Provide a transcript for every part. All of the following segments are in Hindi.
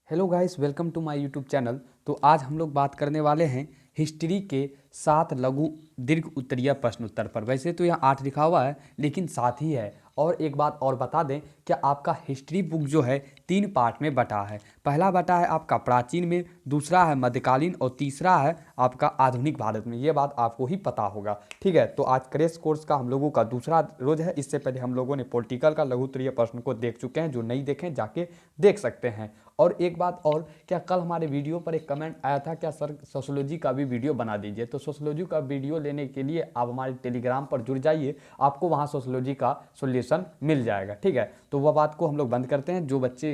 Hello guys, welcome to my YouTube channel. तो आज हम लोग बात करने वाले हैं हिस्ट्री के 7 लघु दीर्घ उत्तरीय प्रश्न उत्तर पर। वैसे तो यहाँ 8 लिखा हुआ है लेकिन 7 ही है। और एक बात और बता दें, क्या आपका हिस्ट्री बुक जो है 3 पार्ट में बटा है। पहला बटा है आपका प्राचीन में, दूसरा है मध्यकालीन और तीसरा है आपका आधुनिक भारत में। ये बात आपको ही पता होगा, ठीक है। तो आज क्रैश कोर्स का हम लोगों का दूसरा रोज है। इससे पहले हम लोगों ने पॉलिटिकल का लघु उत्तरीय प्रश्न को देख चुके हैं। जो नहीं देखें जाके देख सकते हैं। और एक बात और, क्या कल हमारे वीडियो पर एक कमेंट आया था, क्या सर सोशोलॉजी का भी वीडियो बना दीजिए। तो सोशोलॉजी का वीडियो लेने के लिए आप हमारे टेलीग्राम पर जुड़ जाइए, आपको वहाँ सोशोलॉजी का सॉल्यूशन मिल जाएगा, ठीक है। तो वह बात को हम लोग बंद करते हैं। जो बच्चे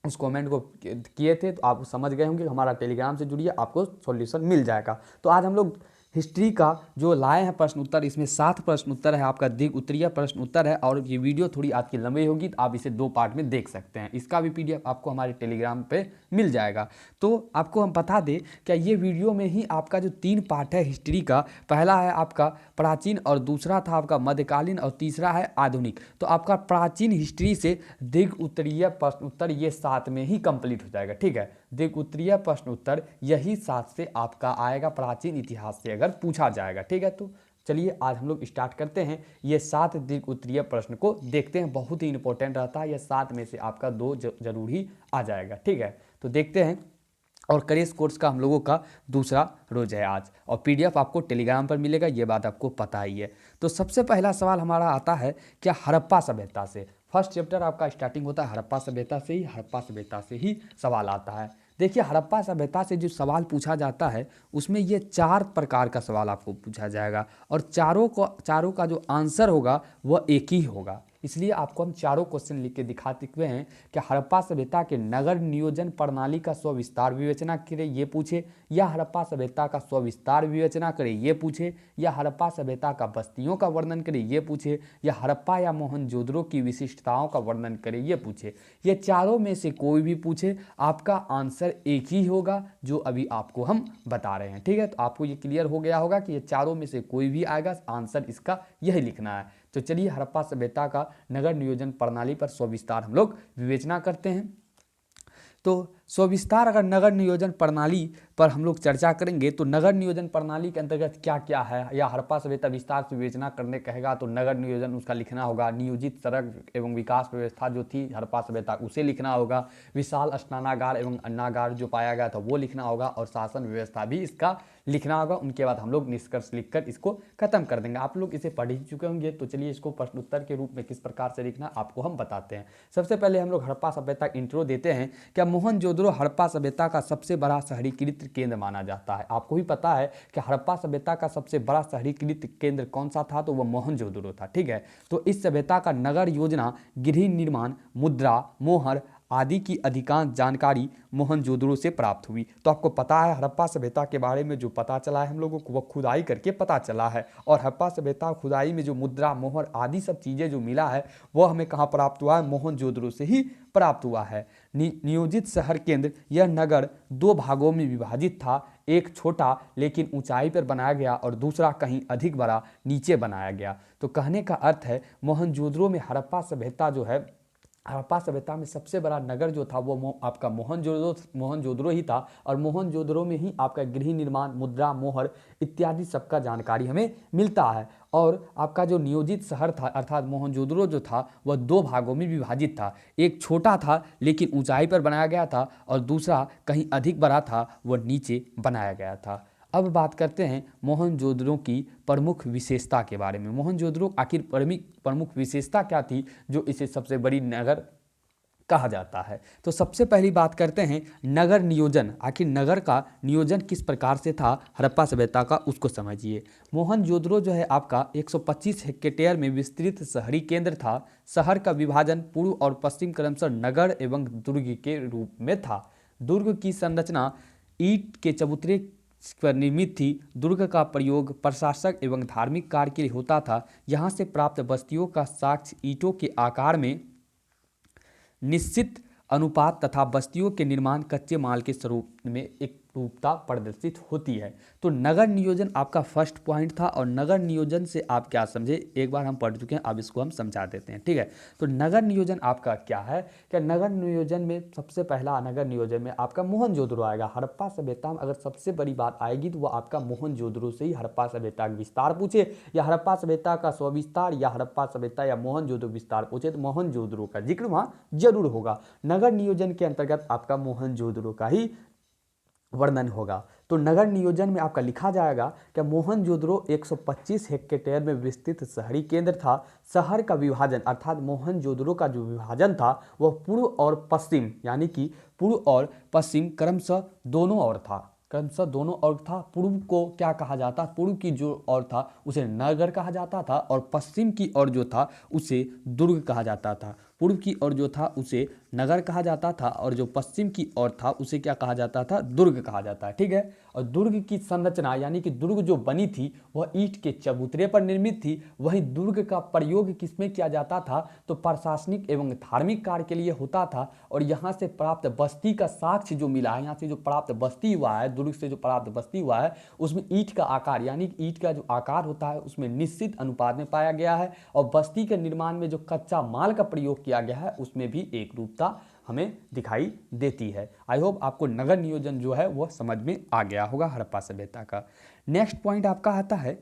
उस कमेंट को किए थे तो आप समझ गए होंगे, हमारा टेलीग्राम से जुड़िए, आपको सॉल्यूशन मिल जाएगा। तो आज हम लोग हिस्ट्री का जो लाए हैं प्रश्न उत्तर, इसमें 7 प्रश्न उत्तर है, आपका दीर्घ उत्तरीय प्रश्न उत्तर है। और ये वीडियो थोड़ी आज की लंबी होगी तो आप इसे 2 पार्ट में देख सकते हैं। इसका भी पीडीएफ आपको हमारे टेलीग्राम पे मिल जाएगा। तो आपको हम बता दें, क्या ये वीडियो में ही आपका जो 3 पार्ट है हिस्ट्री का, पहला है आपका प्राचीन और दूसरा था आपका मध्यकालीन और तीसरा है आधुनिक। तो आपका प्राचीन हिस्ट्री से दीर्घ उत्तरीय प्रश्न उत्तर ये 7 में ही कंप्लीट हो जाएगा, ठीक है। दीर्घ उत्तरीय प्रश्न उत्तर यही 7 से आपका आएगा, प्राचीन इतिहास से अगर पूछा जाएगा, ठीक है। तो चलिए आज हम लोग स्टार्ट करते हैं। ये 7 दीर्घ उत्तरीय प्रश्न को देखते हैं, बहुत ही इंपॉर्टेंट रहता है। ये 7 में से आपका 2 जरूर ही आ जाएगा, ठीक है। तो देखते हैं। और क्रैश कोर्स का हम लोगों का दूसरा रोज है आज, और पीडीएफ आपको टेलीग्राम पर मिलेगा, ये बात आपको पता ही है। तो सबसे पहला सवाल हमारा आता है, क्या हड़प्पा सभ्यता से। फर्स्ट चैप्टर आपका स्टार्टिंग होता है हड़प्पा सभ्यता से ही, हड़प्पा सभ्यता से ही सवाल आता है। देखिए, हड़प्पा सभ्यता से जो सवाल पूछा जाता है उसमें ये 4 प्रकार का सवाल आपको पूछा जाएगा, और चारों का जो आंसर होगा वह एक ही होगा। इसलिए आपको हम चारों क्वेश्चन लिख के दिखा चुके हैं। कि हड़प्पा सभ्यता के नगर नियोजन प्रणाली का स्विस्तार विवेचना करे ये पूछे, या हड़प्पा सभ्यता का स्विस्तार विवेचना करे ये पूछे, या हड़प्पा सभ्यता का बस्तियों का वर्णन करे ये पूछे, या हड़प्पा या मोहनजोदड़ो की विशिष्टताओं का वर्णन करे ये पूछे। ये चारों में से कोई भी पूछे, आपका आंसर एक ही होगा, जो अभी आपको हम बता रहे हैं, ठीक है। तो आपको ये क्लियर हो गया होगा कि ये चारों में से कोई भी आएगा, आंसर इसका यही लिखना है। तो चलिए हड़प्पा सभ्यता का नगर नियोजन प्रणाली पर सविस्तार हम लोग विवेचना करते हैं। तो सविस्तार अगर नगर नियोजन प्रणाली पर हम लोग चर्चा करेंगे, तो नगर नियोजन प्रणाली के अंतर्गत क्या क्या है, या हड़प्पा सभ्यता विस्तार से विवेचना करने कहेगा तो नगर नियोजन उसका लिखना होगा। नियोजित सड़क एवं विकास व्यवस्था जो थी हड़प्पा सभ्यता, उसे लिखना होगा। विशाल स्नानागार एवं अन्नागार जो पाया गया था वो लिखना होगा, और शासन व्यवस्था भी इसका लिखना होगा। उनके बाद हम लोग निष्कर्ष लिखकर इसको खत्म कर देंगे। आप लोग इसे पढ़ ही चुके होंगे, तो चलिए इसको प्रश्न उत्तर के रूप में किस प्रकार से लिखना आपको हम बताते हैं। सबसे पहले हम लोग हड़प्पा सभ्यता इंट्रो देते हैं। क्या मोहनजोदड़ो हड़प्पा सभ्यता का सबसे बड़ा शहरीकृत केंद्र माना जाता है। आपको भी पता है कि हड़प्पा सभ्यता का सबसे बड़ा शहरीकृत केंद्र कौन सा था, तो वह मोहनजोदड़ो था, ठीक है। तो इस सभ्यता का नगर योजना, गृह निर्माण, मुद्रा, मोहर आदि की अधिकांश जानकारी मोहनजोदड़ो से प्राप्त हुई। तो आपको पता है हड़प्पा सभ्यता के बारे में जो पता चला है हम लोगों को, वह खुदाई करके पता चला है। और हड़प्पा सभ्यता खुदाई में जो मुद्रा, मोहर आदि सब चीज़ें जो मिला है वह हमें कहाँ प्राप्त हुआ है, मोहनजोदड़ो से ही प्राप्त हुआ है। नियोजित शहर केंद्र, यह नगर 2 भागों में विभाजित था। एक छोटा लेकिन ऊंचाई पर बनाया गया, और दूसरा कहीं अधिक बड़ा नीचे बनाया गया। तो कहने का अर्थ है मोहनजोदड़ो में हड़प्पा सभ्यता जो है, हड़प्पा सभ्यता में सबसे बड़ा नगर जो था वो आपका मोहनजोदड़ो ही था। और मोहनजोदड़ो में ही आपका गृह निर्माण, मुद्रा, मोहर इत्यादि सबका जानकारी हमें मिलता है। और आपका जो नियोजित शहर था अर्थात मोहनजोदड़ो जो था वह 2 भागों में विभाजित था। एक छोटा था लेकिन ऊंचाई पर बनाया गया था, और दूसरा कहीं अधिक बड़ा था, वह नीचे बनाया गया था। अब बात करते हैं मोहनजोदड़ो की प्रमुख विशेषता के बारे में। मोहनजोदड़ो आखिर प्रमुख विशेषता क्या थी जो इसे सबसे बड़ी नगर कहा जाता है। तो सबसे पहली बात करते हैं नगर नियोजन। आखिर नगर का नियोजन किस प्रकार से था हड़प्पा सभ्यता का, उसको समझिए। मोहनजोदड़ो जो है आपका 125 हेक्टेयर में विस्तृत शहरी केंद्र था। शहर का विभाजन पूर्व और पश्चिम क्रमशः नगर एवं दुर्ग के रूप में था। दुर्ग की संरचना ईंट के चबूतरे पर निर्मित थी। दुर्ग का प्रयोग प्रशासक एवं धार्मिक कार्य के लिए होता था। यहाँ से प्राप्त बस्तियों का साक्ष्य ईंटों के आकार में निश्चित अनुपात तथा बस्तियों के निर्माण कच्चे माल के स्वरूप में एक रूपता प्रदर्शित होती है। तो नगर नियोजन आपका फर्स्ट पॉइंट था और नगर नियोजन से आप क्या समझे, एक बार हम पढ़ चुके हैं, अब इसको हम समझा देते हैं। ठीक है, तो नगर नियोजन आपका क्या है, क्या नगर नियोजन में सबसे पहला नगर नियोजन में आपका मोहनजोदड़ो आएगा। हड़प्पा सभ्यता में अगर सबसे बड़ी बात आएगी तो वो आपका मोहनजोदड़ो से ही हड़प्पा सभ्यता का विस्तार पूछे, या हड़प्पा सभ्यता का स्विस्तार, या हड़प्पा सभ्यता या मोहनजोदड़ो विस्तार पूछे तो मोहनजोदड़ो का जिक्र वहां जरूर होगा। नगर नियोजन के अंतर्गत आपका मोहनजोदड़ो का ही वर्णन होगा। तो नगर नियोजन में आपका लिखा जाएगा कि मोहनजोदड़ो 125 हेक्टेयर में विस्तृत शहरी केंद्र था। शहर का विभाजन अर्थात मोहनजोदड़ो का जो विभाजन था वह पूर्व और पश्चिम, यानी कि पूर्व और पश्चिम क्रमशः दोनों ओर था। क्रमशः दोनों ओर था। पूर्व को क्या कहा जाता, पूर्व की जो ओर था उसे नगर कहा जाता था और पश्चिम की ओर जो था उसे दुर्ग कहा जाता था। पूर्व की ओर जो था उसे नगर कहा जाता था और जो पश्चिम की ओर था उसे क्या कहा जाता था, दुर्ग कहा जाता है। ठीक है, और दुर्ग की संरचना यानी कि दुर्ग जो बनी थी वह ईंट के चबूतरे पर निर्मित थी। वहीं दुर्ग का प्रयोग किसमें किया जाता था, तो प्रशासनिक एवं धार्मिक कार्य के लिए होता था। और यहाँ से प्राप्त बस्ती का साक्ष्य जो मिला है, यहाँ से जो प्राप्त बस्ती हुआ है, दुर्ग से जो प्राप्त बस्ती हुआ है उसमें ईंट का आकार यानी ईंट का जो आकार होता है उसमें निश्चित अनुपात में पाया गया है। और बस्ती के निर्माण में जो कच्चा माल का प्रयोग किया गया है उसमें भी एक रूपता हमें दिखाई देती है। आई होप आपको नगर नियोजन जो है वह समझ में आ गया होगा हड़प्पा सभ्यता का। नेक्स्ट पॉइंट आपका आता है,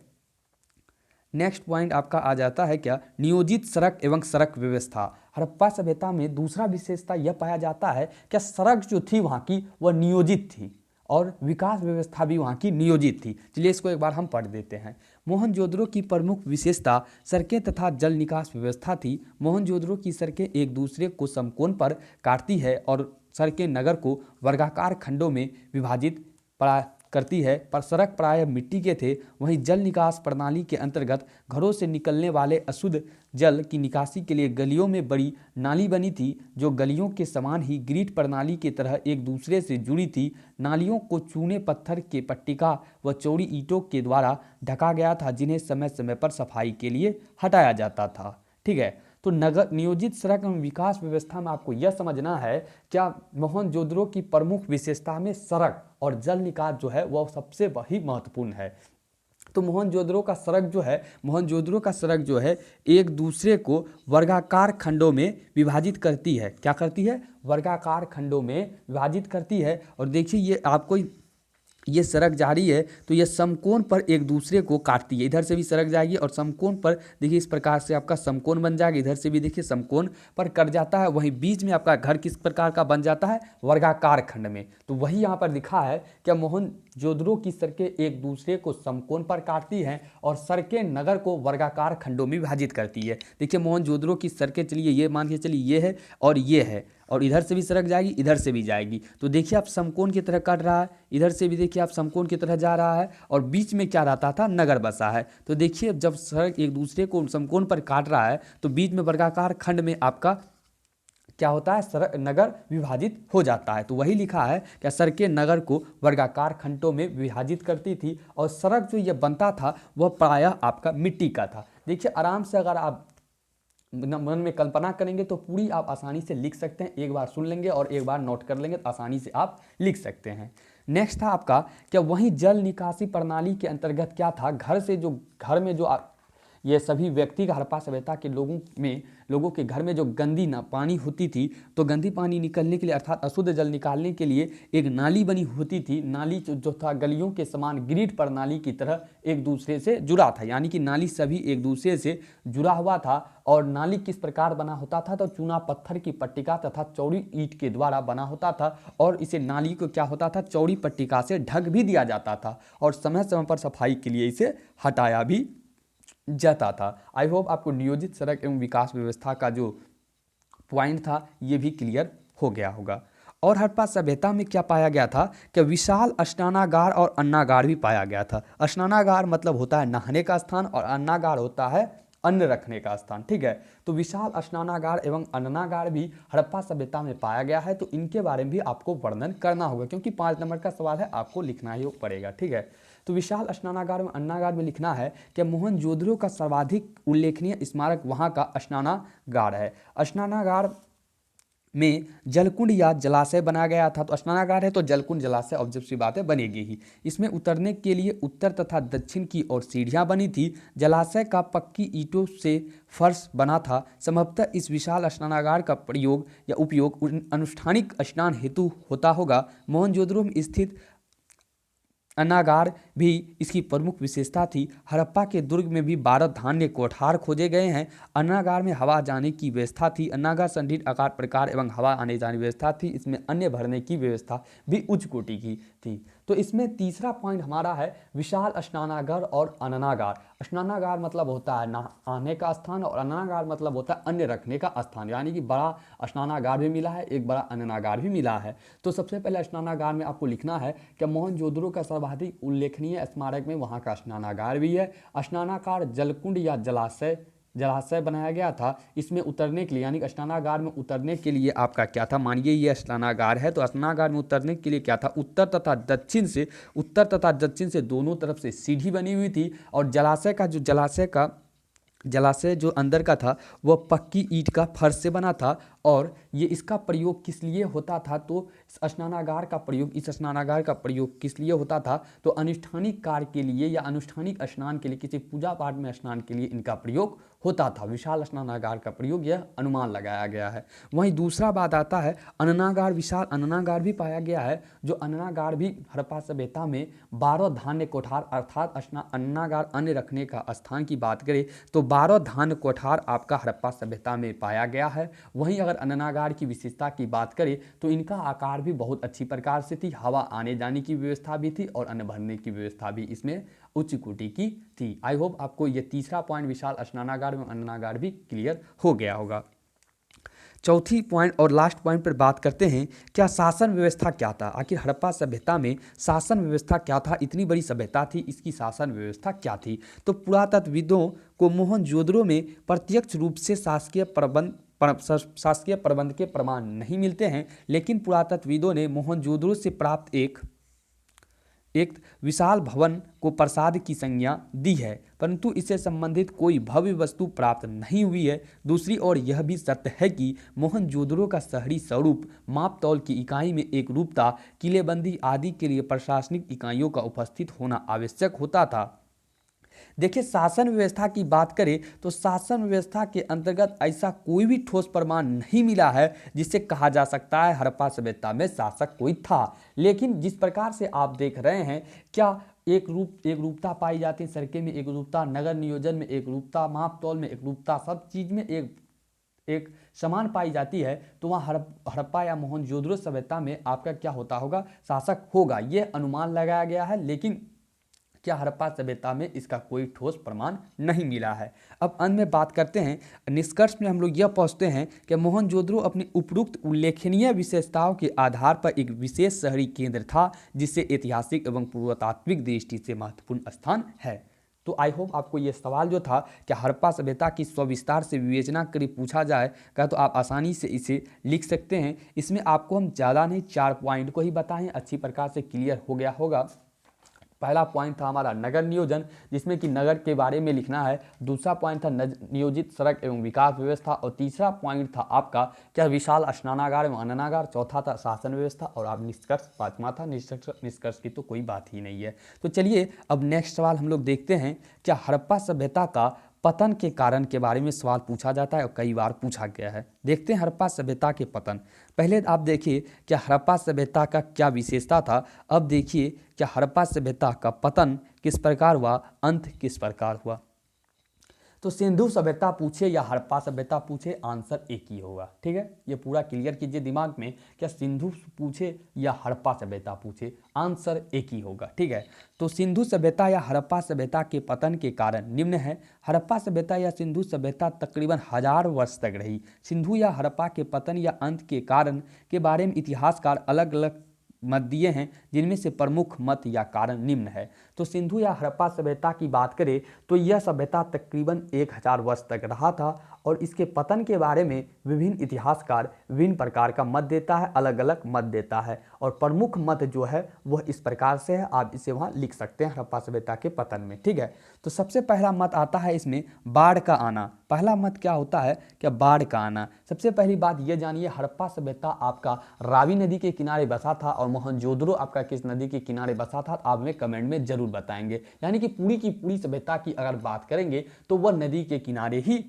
नेक्स्ट पॉइंट आपका आ जाता है क्या, नियोजित सड़क एवं सड़क व्यवस्था। हड़प्पा सभ्यता में दूसरा विशेषता यह पाया जाता है कि सड़क जो थी वहाँ की वह नियोजित थी और विकास व्यवस्था भी वहाँ की नियोजित थी। चलिए इसको एक बार हम पढ़ देते हैं। मोहनजोदड़ो की प्रमुख विशेषता सड़कें तथा जल निकास व्यवस्था थी। मोहनजोदड़ो की सड़कें एक दूसरे को समकोण पर काटती है और सड़कें नगर को वर्गाकार खंडों में विभाजित करती है, पर सड़क प्रायः मिट्टी के थे। वहीं जल निकास प्रणाली के अंतर्गत घरों से निकलने वाले अशुद्ध जल की निकासी के लिए गलियों में बड़ी नाली बनी थी जो गलियों के समान ही ग्रिड प्रणाली की तरह एक दूसरे से जुड़ी थी। नालियों को चूने पत्थर के पट्टिका व चौड़ी ईंटों के द्वारा ढका गया था जिन्हें समय समय पर सफाई के लिए हटाया जाता था। ठीक है, तो नगर नियोजित सड़क एवं विकास व्यवस्था में आपको यह समझना है क्या मोहनजोदड़ो की प्रमुख विशेषता में सड़क और जल निकास जो है वह सबसे ही महत्वपूर्ण है। तो मोहनजोदड़ो का सड़क जो है, मोहनजोदड़ो का सड़क जो है एक दूसरे को वर्गाकार खंडों में विभाजित करती है। क्या करती है, वर्गाकार खंडों में विभाजित करती है। और देखिए ये आपको ये सड़क जा रही है तो ये समकोण पर एक दूसरे को काटती है। इधर से भी सड़क जाएगी और समकोण पर देखिए इस प्रकार से आपका समकोण बन जाएगा, इधर से भी देखिए समकोण पर कट जाता है। वहीं बीच में आपका घर किस प्रकार का बन जाता है, वर्गाकार खंड में। तो वही यहाँ पर लिखा है कि मोहनजोदड़ो की सड़कें एक दूसरे को समकोण पर काटती हैं और सड़कें नगर को वर्गाकार खंडों में विभाजित करती है। देखिए मोहनजोदड़ो की सड़कें, चलिए ये मान के चलिए ये है और ये है और इधर से भी सड़क जाएगी इधर से भी जाएगी। तो देखिए आप समकोण की तरह काट रहा है, इधर से भी देखिए आप समकोण की तरह जा रहा है और बीच में क्या रहता था, नगर बसा है। तो देखिए जब सड़क एक दूसरे को समकोण पर काट रहा है तो बीच में वर्गाकार खंड में आपका क्या होता है, सड़क नगर विभाजित हो जाता है। तो वही लिखा है कि सड़कें नगर को वर्गाकार खंडों में विभाजित करती थी और सड़क जो ये बनता था वह प्रायः आपका मिट्टी का था। देखिए आराम से अगर आप मन में कल्पना करेंगे तो पूरी आप आसानी से लिख सकते हैं। एक बार सुन लेंगे और एक बार नोट कर लेंगे तो आसानी से आप लिख सकते हैं। नेक्स्ट था आपका क्या, वहीं जल निकासी प्रणाली के अंतर्गत क्या था, घर से जो घर में जो ये सभी व्यक्ति हड़प्पा सभ्यता के लोगों के घर में जो गंदी पानी होती थी तो गंदी पानी निकलने के लिए अर्थात अशुद्ध जल निकालने के लिए एक नाली बनी होती थी। नाली जो था गलियों के समान ग्रिड प्रणाली की तरह एक दूसरे से जुड़ा था, यानी कि नाली सभी एक दूसरे से जुड़ा हुआ था। और नाली किस प्रकार बना होता था, तो चूना पत्थर की पट्टिका तथा चौड़ी ईंट के द्वारा बना होता था और इसे नाली को क्या होता था, चौड़ी पट्टिका से ढक भी दिया जाता था और समय समय पर सफाई के लिए इसे हटाया भी जाता था। आई होप आपको नियोजित सड़क एवं विकास व्यवस्था का जो पॉइंट था ये भी क्लियर हो गया होगा। और हड़प्पा सभ्यता में क्या पाया गया था कि विशाल स्नानागार और अन्नागार भी पाया गया था। स्नानागार मतलब होता है नहाने का स्थान और अन्नागार होता है अन्न रखने का स्थान। ठीक है, तो विशाल स्नानागार एवं अन्नागार भी हड़प्पा सभ्यता में पाया गया है। तो इनके बारे में भी आपको वर्णन करना होगा क्योंकि 5 नंबर का सवाल है, आपको लिखना ही पड़ेगा। ठीक है, तो विशाल स्नानागार में अन्नागार में लिखना है कि मोहनजोदड़ो का सर्वाधिक उल्लेखनीय स्मारक वहाँ का स्नानागार है। स्नानागार में जलकुंड या जलाशय बनाया गया था। तो स्नानागार है तो जलकुंड जलाशय ऑब्जेक्ट सी बात है बनेगी ही। इसमें उतरने के लिए उत्तर तथा दक्षिण की ओर सीढ़ियां बनी थी। जलाशय का पक्की ईंटों से फर्श बना था। संभवतः इस विशाल स्नानागार का प्रयोग या उपयोग अनुष्ठानिक स्नान हेतु होता होगा। मोहनजोदड़ो में स्थित अन्नागार भी इसकी प्रमुख विशेषता थी। हड़प्पा के दुर्ग में भी 12 धान्य कोठार खोजे गए हैं। अन्नागार में हवा जाने की व्यवस्था थी। अन्नागार संदीप आकार प्रकार एवं हवा आने जाने की व्यवस्था थी। इसमें अन्य भरने की व्यवस्था भी उच्च कोटि की थी। तो इसमें तीसरा पॉइंट हमारा है विशाल स्नानागार और अन्नागार। स्नानागार मतलब होता है नहाने का स्थान और अन्नागार मतलब होता है अन्न रखने का स्थान, यानी कि बड़ा स्नानागार भी मिला है, एक बड़ा अन्नागार भी मिला है। तो सबसे पहले स्नानागार में आपको लिखना है कि मोहनजोदड़ो का सर्वाधिक उल्लेखनीय स्मारक में वहाँ का स्नानागार भी है। स्नानागार जलकुंड या जलाशय बनाया गया था। इसमें उतरने के लिए यानी स्नानागार में उतरने के लिए आपका क्या था, मानिए ये स्नानागार है तो स्नानागार में उतरने के लिए क्या था, उत्तर तथा दक्षिण से दोनों तरफ से सीढ़ी बनी हुई थी। और जलाशय जो अंदर का था वह पक्की ईंट का फर्श से बना था। और ये इसका प्रयोग किस लिए होता था, तो इस स्नानागार का प्रयोग किस लिए होता था, तो अनुष्ठानिक कार्य के लिए या अनुष्ठानिक स्नान के लिए, किसी पूजा पाठ में स्नान के लिए इनका प्रयोग होता था। विशाल स्नानागार का प्रयोग यह अनुमान लगाया गया है। वहीं दूसरा बात आता है अन्नागार। विशाल अन्नागार भी पाया गया है। जो अन्नागार भी हड़प्पा सभ्यता में 12 धान्य कोठार अर्थात अन्नागार अन्न रखने का स्थान की बात करें तो 12 धान्य कोठार आपका हड़प्पा सभ्यता में पाया गया है। वहीं अगर अन्नागार की विशेषता की बात करें तो इनका आकार भी बहुत अच्छी प्रकार से थी। हवा आने जाने की व्यवस्था भी थी और अन्न भरने की व्यवस्था भी इसमें उच्च कोटि की थी। आई होप आपको ये तीसरा पॉइंट विशाल स्नानागार एवं अन्नागार भी क्लियर हो गया होगा। चौथी पॉइंट और लास्ट पॉइंट पर बात करते हैं, क्या शासन व्यवस्था क्या था। आखिर हड़प्पा सभ्यता में शासन व्यवस्था क्या था, इतनी बड़ी सभ्यता थी, इसकी शासन व्यवस्था क्या थी। तो पुरातत्वविदों को मोहनजोदड़ो में प्रत्यक्ष रूप से शासकीय प्रबंध के प्रमाण नहीं मिलते हैं, लेकिन पुरातत्वविदों ने मोहनजोदड़ो से प्राप्त एक विशाल भवन को प्रासाद की संज्ञा दी है, परंतु इससे संबंधित कोई भव्य वस्तु प्राप्त नहीं हुई है। दूसरी ओर यह भी सत्य है कि मोहनजोदड़ो का शहरी स्वरूप माप तौल की इकाई में एक रूपता, किलेबंदी आदि के लिए प्रशासनिक इकाइयों का उपस्थित होना आवश्यक होता था। देखिए शासन व्यवस्था की बात करें तो शासन व्यवस्था के अंतर्गत ऐसा कोई भी ठोस प्रमाण नहीं मिला है जिससे कहा जा सकता है हड़प्पा सभ्यता में शासक कोई था। लेकिन जिस प्रकार से आप देख रहे हैं, क्या एक रूपता पाई जाती है, सड़कें में एक रूपता, नगर नियोजन में एक रूपता, माप तौल में एक रूपता, सब चीज में एक समान पाई जाती है, तो वहाँ हड़प्पा या मोहनजोदड़ो सभ्यता में आपका क्या होता होगा, शासक होगा। यह अनुमान लगाया गया है, लेकिन क्या हड़प्पा सभ्यता में इसका कोई ठोस प्रमाण नहीं मिला है। अब अंत में बात करते हैं, निष्कर्ष में हम लोग यह पहुंचते हैं कि मोहनजोदड़ो अपनी उपरोक्त उल्लेखनीय विशेषताओं के आधार पर एक विशेष शहरी केंद्र था, जिससे ऐतिहासिक एवं पुरातात्विक दृष्टि से महत्वपूर्ण स्थान है। तो आई होप आपको ये सवाल जो था कि हड़प्पा सभ्यता की सविस्तार से विवेचना करी पूछा जाए क्या, तो आप आसानी से इसे लिख सकते हैं। इसमें आपको हम ज़्यादा नहीं 4 पॉइंट को ही बताएं, अच्छी प्रकार से क्लियर हो गया होगा। पहला पॉइंट था हमारा नगर नियोजन, जिसमें कि नगर के बारे में लिखना है। दूसरा पॉइंट था नियोजित सड़क एवं विकास व्यवस्था। और तीसरा पॉइंट था आपका क्या, विशाल स्नानागार एवं अन्नागार। चौथा था शासन व्यवस्था। और आप निष्कर्ष, पांचवा था निष्कर्ष की तो कोई बात ही नहीं है। तो चलिए अब नेक्स्ट सवाल हम लोग देखते हैं, क्या हड़प्पा सभ्यता का पतन के कारण के बारे में सवाल पूछा जाता है और कई बार पूछा गया है। देखते हैं हड़प्पा सभ्यता के पतन। पहले आप देखिए क्या हड़प्पा सभ्यता का क्या विशेषता था। अब देखिए क्या हड़प्पा सभ्यता का पतन किस प्रकार हुआ, अंत किस प्रकार हुआ। तो सिंधु सभ्यता पूछे या हड़प्पा सभ्यता पूछे, आंसर एक ही होगा। ठीक है, ये पूरा क्लियर कीजिए दिमाग में, क्या सिंधु पूछे या हड़प्पा सभ्यता पूछे, आंसर एक ही होगा। ठीक है, तो सिंधु सभ्यता या हड़प्पा सभ्यता के पतन के कारण निम्न है। हड़प्पा सभ्यता या सिंधु सभ्यता तकरीबन 1000 वर्ष तक रही। सिंधु या हड़प्पा के पतन या अंत के कारण के बारे में इतिहासकार अलग अलग मत दिए हैं, जिनमें से प्रमुख मत या कारण निम्न है। तो सिंधु या हड़प्पा सभ्यता की बात करें तो यह सभ्यता तकरीबन 1000 वर्ष तक रहा था और इसके पतन के बारे में विभिन्न इतिहासकार विभिन्न प्रकार का मत देता है, अलग अलग मत देता है। और प्रमुख मत जो है वह इस प्रकार से है, आप इसे वहाँ लिख सकते हैं हड़प्पा सभ्यता के पतन में। ठीक है, तो सबसे पहला मत आता है इसमें बाढ़ का आना। पहला मत क्या होता है, क्या बाढ़ का आना। सबसे पहली बात ये जानिए, हड़प्पा सभ्यता आपका रावी नदी के किनारे बसा था और मोहनजोदड़ो आपका किस नदी के किनारे बसा था, आप हमें कमेंट में जरूर बताएंगे। यानी कि पूरी की पूरी सभ्यता की अगर बात करेंगे तो वह नदी के किनारे ही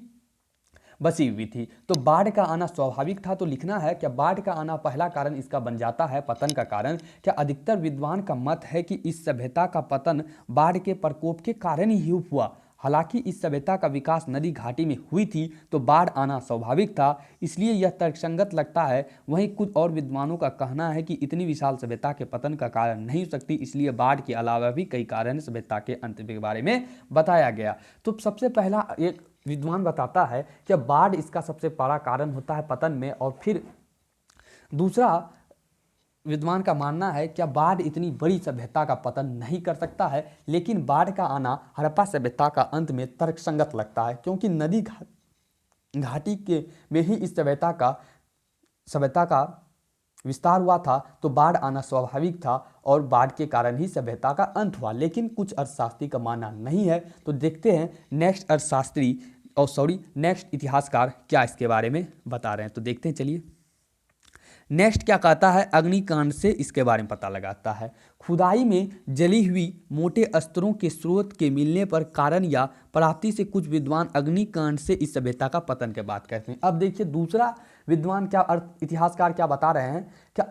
बसी हुई थी। तो बाढ़ का आना स्वाभाविक था, तो लिखना है क्या बाढ़ का आना पहला कारण इसका बन जाता है पतन का कारण। क्या अधिकतर विद्वान का मत है कि इस सभ्यता का पतन बाढ़ के प्रकोप के कारण ही हुआ। हालांकि इस सभ्यता का विकास नदी घाटी में हुई थी तो बाढ़ आना स्वाभाविक था, इसलिए यह तर्कसंगत लगता है। वहीं कुछ और विद्वानों का कहना है कि इतनी विशाल सभ्यता के पतन का कारण नहीं हो सकती, इसलिए बाढ़ के अलावा भी कई कारण सभ्यता के अंत के बारे में बताया गया। तो सबसे पहला एक विद्वान बताता है कि बाढ़ इसका सबसे बड़ा कारण होता है पतन में, और फिर दूसरा विद्वान का मानना है कि बाढ़ इतनी बड़ी सभ्यता का पतन नहीं कर सकता है, लेकिन बाढ़ का आना हड़प्पा सभ्यता का अंत में तर्कसंगत लगता है, क्योंकि नदी घाटी के में ही इस सभ्यता का विस्तार हुआ था, तो बाढ़ आना स्वाभाविक था और बाढ़ के कारण ही सभ्यता का अंत हुआ। लेकिन कुछ अर्थशास्त्री का मानना नहीं है। तो देखते हैं नेक्स्ट अर्थशास्त्री नेक्स्ट इतिहासकार क्या इसके बारे में बता रहे हैं। तो देखते हैं, चलिए नेक्स्ट क्या कहता है, अग्निकांड से इसके बारे में पता लगाता है। खुदाई में जली हुई मोटे स्तरों के स्रोत के मिलने पर कारण या प्राप्ति से कुछ विद्वान अग्निकांड से इस सभ्यता का पतन के बात करते हैं। अब देखिए दूसरा विद्वान इतिहासकार क्या बता रहे हैं, क्या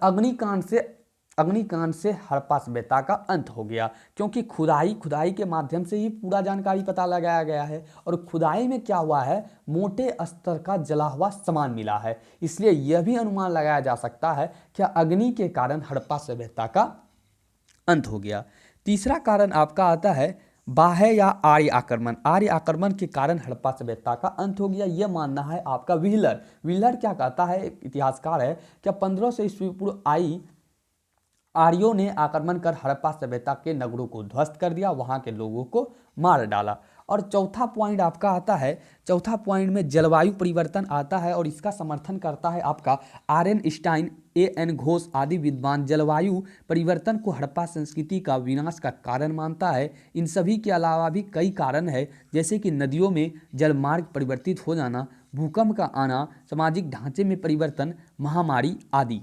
अग्निकांड से हड़प्पा सभ्यता का अंत हो गया, क्योंकि खुदाई के माध्यम से ही पूरा जानकारी पता लगाया गया है और खुदाई में क्या हुआ है, मोटे स्तर का जला हुआ सामान मिला है, इसलिए यह भी अनुमान लगाया जा सकता है कि अग्नि के कारण हड़प्पा सभ्यता का अंत हो गया। तीसरा कारण आपका आता है बाह्य या आर्य आक्रमण के कारण हड़प्पा सभ्यता का अंत हो गया, यह मानना है आपका व्हीलर क्या कहता है, एक इतिहासकार है, क्या 1500 ईस्वी पूर्व आर्यों ने आक्रमण कर हड़प्पा सभ्यता के नगरों को ध्वस्त कर दिया, वहां के लोगों को मार डाला। और चौथा पॉइंट आपका आता है, चौथा पॉइंट में जलवायु परिवर्तन आता है और इसका समर्थन करता है आपका आर.एन. Stine, AN. घोष आदि विद्वान जलवायु परिवर्तन को हड़प्पा संस्कृति का विनाश का कारण मानता है। इन सभी के अलावा भी कई कारण है, जैसे कि नदियों में जलमार्ग परिवर्तित हो जाना, भूकंप का आना, सामाजिक ढांचे में परिवर्तन, महामारी आदि।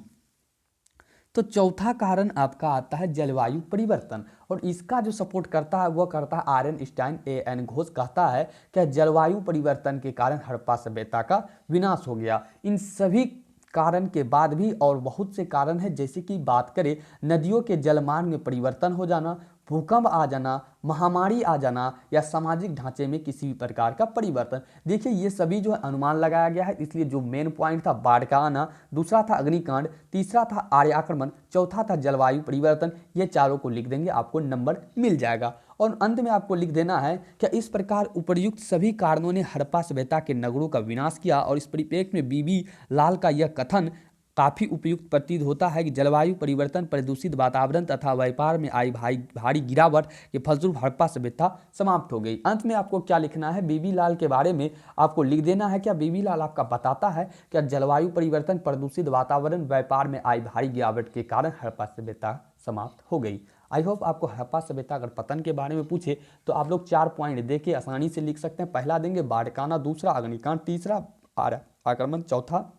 तो चौथा कारण आपका आता है जलवायु परिवर्तन, और इसका जो सपोर्ट करता है वह करता है आर.एन. Stine, AN. घोष कहता है कि जलवायु परिवर्तन के कारण हड़प्पा सभ्यता का विनाश हो गया। इन सभी कारण के बाद भी और बहुत से कारण हैं, जैसे कि बात करें नदियों के जलमार्ग में परिवर्तन हो जाना, भूकंप आ जाना, महामारी आ जाना या सामाजिक ढांचे में किसी भी प्रकार का परिवर्तन। देखिए ये सभी जो है अनुमान लगाया गया है, इसलिए जो मेन पॉइंट था बाढ़ का आना, दूसरा था अग्निकांड, तीसरा था आर्य आक्रमण, चौथा था जलवायु परिवर्तन, ये चारों को लिख देंगे आपको नंबर मिल जाएगा। और अंत में आपको लिख देना है कि इस प्रकार उपर्युक्त सभी कारणों ने हड़प्पा सभ्यता के नगरों का विनाश किया, और इस परिप्रेक्ष्य में बीबी लाल का यह कथन काफ़ी उपयुक्त प्रतीत होता है कि जलवायु परिवर्तन, प्रदूषित वातावरण तथा व्यापार में आई भारी गिरावट के फलस्वरूप हड़प्पा सभ्यता समाप्त हो गई। अंत में आपको क्या लिखना है, बीबी लाल के बारे में आपको लिख देना है। क्या बीबी लाल आपका बताता है कि जलवायु परिवर्तन, प्रदूषित वातावरण, व्यापार में आई भारी गिरावट के कारण हड़प्पा सभ्यता समाप्त हो गई। आई होप आपको हड़प्पा सभ्यता अगर पतन के बारे में पूछे तो आप लोग 4 पॉइंट दे के आसानी से लिख सकते हैं। पहला देंगे बाढ़ का आना, दूसरा अग्निकांड, तीसरा आक्रमण, चौथा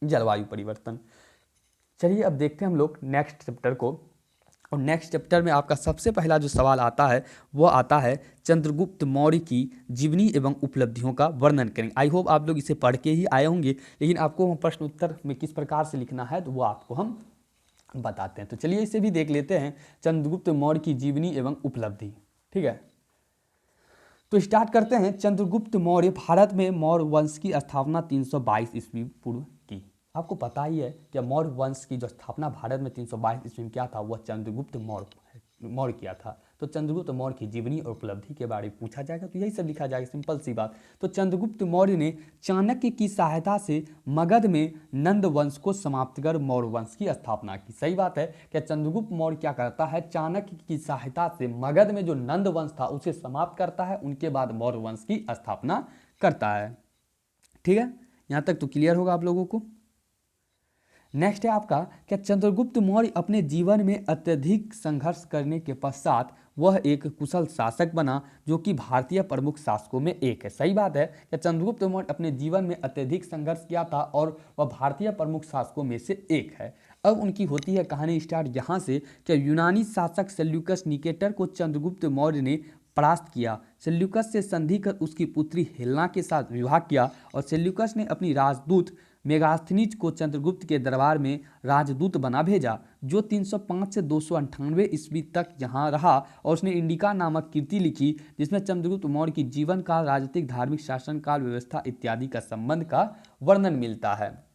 जलवायु परिवर्तन। चलिए अब देखते हैं हम लोग नेक्स्ट चैप्टर को, और नेक्स्ट चैप्टर में आपका सबसे पहला जो सवाल आता है वो आता है चंद्रगुप्त मौर्य की जीवनी एवं उपलब्धियों का वर्णन करें। आई होप आप लोग इसे पढ़ के ही आए होंगे, लेकिन आपको प्रश्न उत्तर में किस प्रकार से लिखना है तो वो आपको हम बताते हैं। तो चलिए इसे भी देख लेते हैं, चंद्रगुप्त मौर्य की जीवनी एवं उपलब्धि। ठीक है, तो स्टार्ट करते हैं। चंद्रगुप्त मौर्य भारत में मौर्य वंश की स्थापना 322 ईस्वी पूर्व की। आपको पता ही है कि मौर्य वंश की जो स्थापना भारत में 322 ईस्वी में क्या था, वह चंद्रगुप्त मौर्य किया था। तो चंद्रगुप्त मौर्य की जीवनी और उपलब्धि के बारे में पूछा जाएगा तो यही सब लिखा जाएगा, सिंपल सी बात। तो चंद्रगुप्त मौर्य ने चाणक्य की सहायता से मगध में नंद वंश को समाप्त कर मौर्य वंश की स्थापना की। सही बात है कि चंद्रगुप्त मौर्य क्या करता है, चाणक्य की सहायता से मगध में जो नंद वंश था उसे समाप्त करता है, उनके बाद मौर्य वंश की स्थापना करता है। ठीक है, यहां तक तो क्लियर होगा आप लोगों को। नेक्स्ट है आपका, क्या चंद्रगुप्त मौर्य अपने जीवन में अत्यधिक संघर्ष करने के पश्चात वह एक कुशल शासक बना जो कि भारतीय प्रमुख शासकों में एक है। सही बात है कि चंद्रगुप्त मौर्य अपने जीवन में अत्यधिक संघर्ष किया था और वह भारतीय प्रमुख शासकों में से एक है। अब उनकी होती है कहानी स्टार्ट यहाँ से कि यूनानी शासक सेल्यूकस निकेटर को चंद्रगुप्त मौर्य ने परास्त किया। सेल्यूकस से संधि कर उसकी पुत्री हेलेना के साथ विवाह किया और सेल्यूकस ने अपनी राजदूत मेगास्थनीज को चंद्रगुप्त के दरबार में राजदूत बना भेजा, जो 305 से 298 ईस्वी तक यहाँ रहा और उसने इंडिका नामक कृति लिखी जिसमें चंद्रगुप्त मौर्य की जीवन काल, राजनीतिक, धार्मिक, शासनकाल, व्यवस्था इत्यादि का संबंध का वर्णन मिलता है।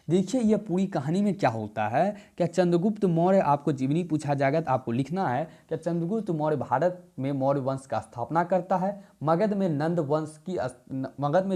देखिए यह पूरी कहानी में क्या होता है कि चंद्रगुप्त मौर्य, आपको जीवनी पूछा जाएगा तो आपको लिखना है कि चंद्रगुप्त मौर्य भारत में मौर्य वंश का स्थापना करता है। मगध में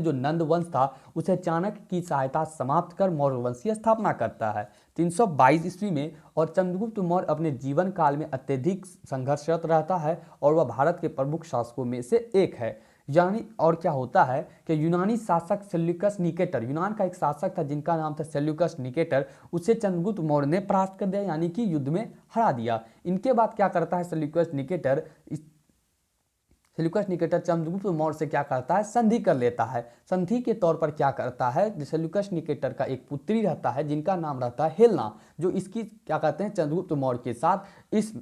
जो नंद वंश था उसे चाणक्य की सहायता समाप्त कर मौर्य वंश की स्थापना करता है 322 ईस्वी में। और चंद्रगुप्त मौर्य अपने जीवन काल में अत्यधिक संघर्षरत रहता है और वह भारत के प्रमुख शासकों में से एक है। यानी और क्या होता है कि यूनानी शासक सेल्यूकस निकेटर, यूनान का एक शासक था जिनका नाम था सेल्यूकस निकेटर, उसे चंद्रगुप्त मौर्य ने परास्त कर दिया, यानी कि युद्ध में हरा दिया। इनके बाद क्या करता है सेल्यूकस निकेटर चंद्रगुप्त मौर्य से क्या करता है, संधि कर लेता है। संधि के तौर पर क्या करता है, सेल्यूकस निकेटर का एक पुत्री रहता है जिनका नाम रहता है हेलेना, जो इसकी क्या कहते हैं चंद्रगुप्त मौर्य के साथ इस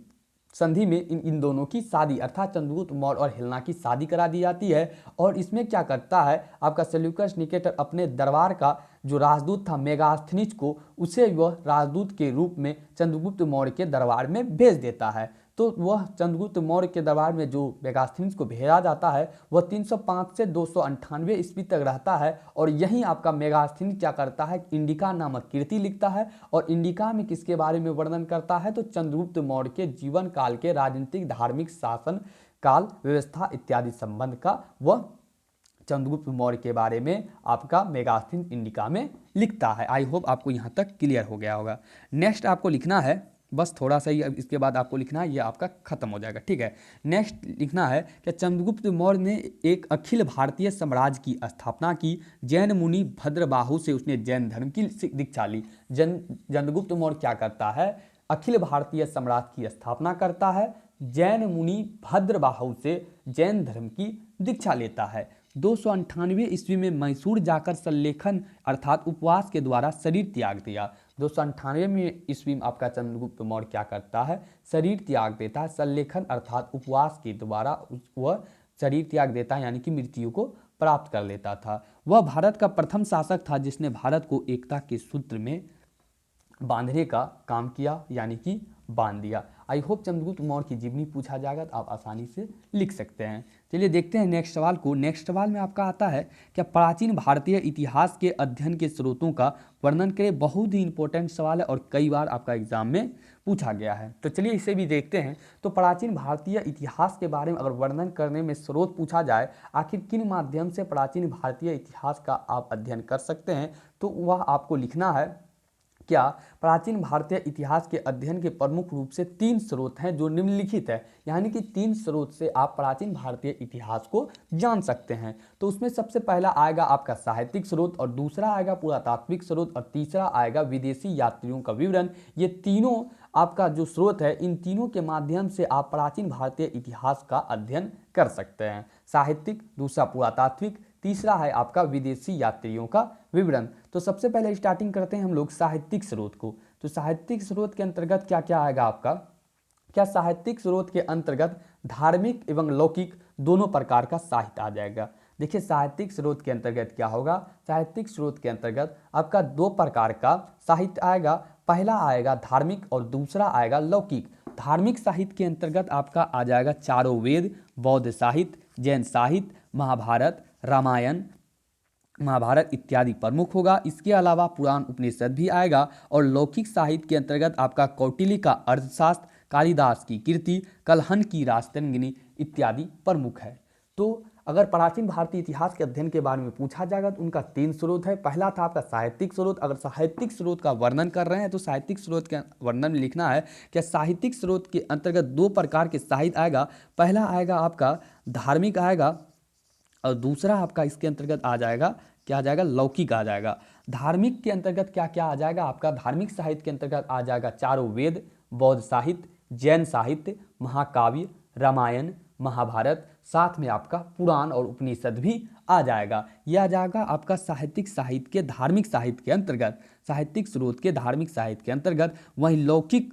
संधि में इन दोनों की शादी अर्थात चंद्रगुप्त मौर्य और हेलेना की शादी करा दी जाती है। और इसमें क्या करता है आपका सेल्यूकस निकेटर अपने दरबार का जो राजदूत था मेगास्थनीज को, उसे वह राजदूत के रूप में चंद्रगुप्त मौर्य के दरबार में भेज देता है। तो वह चंद्रगुप्त मौर्य के दरबार में जो मेगास्थनीज को भेजा जाता है वह 305 से 298 ईस्वी तक रहता है। और यहीं आपका मेगास्थनीज क्या करता है, इंडिका नामक कृति लिखता है। और इंडिका में किसके बारे में वर्णन करता है, तो चंद्रगुप्त मौर्य के जीवन काल के राजनीतिक, धार्मिक, शासन काल, व्यवस्था इत्यादि संबंध का वह चंद्रगुप्त मौर्य के बारे में आपका मेगास्थनीज इंडिका में लिखता है। आई होप आपको यहाँ तक क्लियर हो गया होगा। नेक्स्ट आपको लिखना है, बस थोड़ा सा ही इसके बाद आपको लिखना है, ये आपका खत्म हो जाएगा। ठीक है, नेक्स्ट लिखना है कि चंद्रगुप्त मौर्य ने एक अखिल भारतीय साम्राज्य की स्थापना की। जैन मुनि भद्रबाहु से उसने जैन धर्म की दीक्षा ली। चंद्रगुप्त मौर्य क्या करता है, अखिल भारतीय साम्राज्य की स्थापना करता है, जैन मुनि भद्रबाहु से जैन धर्म की दीक्षा लेता है। 298 ईस्वी में मैसूर जाकर सल्लेखन अर्थात उपवास के द्वारा शरीर त्याग दिया। 298 ईस्वी में आपका चंद्रगुप्त मौर्य क्या करता है, शरीर त्याग देता है। सल्लेखन अर्थात उपवास के द्वारा वह शरीर त्याग देता है, यानी कि मृत्यु को प्राप्त कर लेता था। वह भारत का प्रथम शासक था जिसने भारत को एकता के सूत्र में बांधने का काम किया, यानी कि बांध दिया। आई होप चंद्रगुप्त मौर्य की जीवनी पूछा जाएगा तो आप आसानी से लिख सकते हैं। चलिए देखते हैं नेक्स्ट सवाल को। नेक्स्ट सवाल में आपका आता है क्या प्राचीन भारतीय इतिहास के अध्ययन के स्रोतों का वर्णन करें। बहुत ही इंपॉर्टेंट सवाल है और कई बार आपका एग्जाम में पूछा गया है, तो चलिए इसे भी देखते हैं। तो प्राचीन भारतीय इतिहास के बारे में अगर वर्णन करने में स्रोत पूछा जाए, आखिर किन माध्यम से प्राचीन भारतीय इतिहास का आप अध्ययन कर सकते हैं, तो वह आपको लिखना है। क्या प्राचीन भारतीय इतिहास के अध्ययन के प्रमुख रूप से 3 स्रोत हैं जो निम्नलिखित है, यानी कि 3 स्रोत से आप प्राचीन भारतीय इतिहास को जान सकते हैं। तो उसमें सबसे पहला आएगा आपका साहित्यिक स्रोत, और दूसरा आएगा पुरातात्विक स्रोत, और तीसरा आएगा विदेशी यात्रियों का विवरण। ये तीनों आपका जो स्रोत है, इन तीनों के माध्यम से आप प्राचीन भारतीय इतिहास का अध्ययन कर सकते हैं। साहित्यिक, दूसरा पुरातात्विक, तीसरा है आपका विदेशी यात्रियों का विवरण। तो सबसे पहले स्टार्टिंग करते हैं हम लोग साहित्यिक स्रोत को। तो साहित्यिक स्रोत के अंतर्गत क्या क्या आएगा आपका, क्या साहित्यिक स्रोत के अंतर्गत धार्मिक एवं लौकिक दोनों प्रकार का साहित्य आ जाएगा। देखिए साहित्यिक स्रोत के अंतर्गत क्या होगा, साहित्यिक स्रोत के अंतर्गत आपका 2 प्रकार का साहित्य आएगा। पहला आएगा धार्मिक और दूसरा आएगा लौकिक। धार्मिक साहित्य के अंतर्गत आपका आ जाएगा चारों वेद, बौद्ध साहित्य, जैन साहित्य, महाभारत, रामायण, महाभारत इत्यादि प्रमुख होगा। इसके अलावा पुराण उपनिषद भी आएगा। और लौकिक साहित्य के अंतर्गत आपका कौटिल्य का अर्थशास्त्र, कालिदास की कीर्ति, कलहन की राजतरंगिणी इत्यादि प्रमुख है। तो अगर प्राचीन भारतीय इतिहास के अध्ययन के बारे में पूछा जाएगा तो उनका 3 स्रोत है। पहला था आपका साहित्यिक स्रोत। अगर साहित्यिक स्रोत का वर्णन कर रहे हैं तो साहित्यिक स्रोत के वर्णन में लिखना है कि साहित्यिक स्रोत के अंतर्गत 2 प्रकार के साहित्य आएगा। पहला आएगा आपका धार्मिक आएगा और दूसरा आपका इसके अंतर्गत आ जाएगा, क्या आ जाएगा, लौकिक आ जाएगा। धार्मिक के अंतर्गत क्या क्या आ जाएगा आपका, धार्मिक साहित्य के अंतर्गत आ जाएगा चारों वेद, बौद्ध साहित्य, जैन साहित्य, महाकाव्य, रामायण, महाभारत, साथ में आपका पुराण और उपनिषद भी आ जाएगा। यह आ जाएगा आपका साहित्यिक साहित्य के धार्मिक साहित्य के अंतर्गत, साहित्यिक स्रोत के धार्मिक साहित्य के अंतर्गत। वहीं लौकिक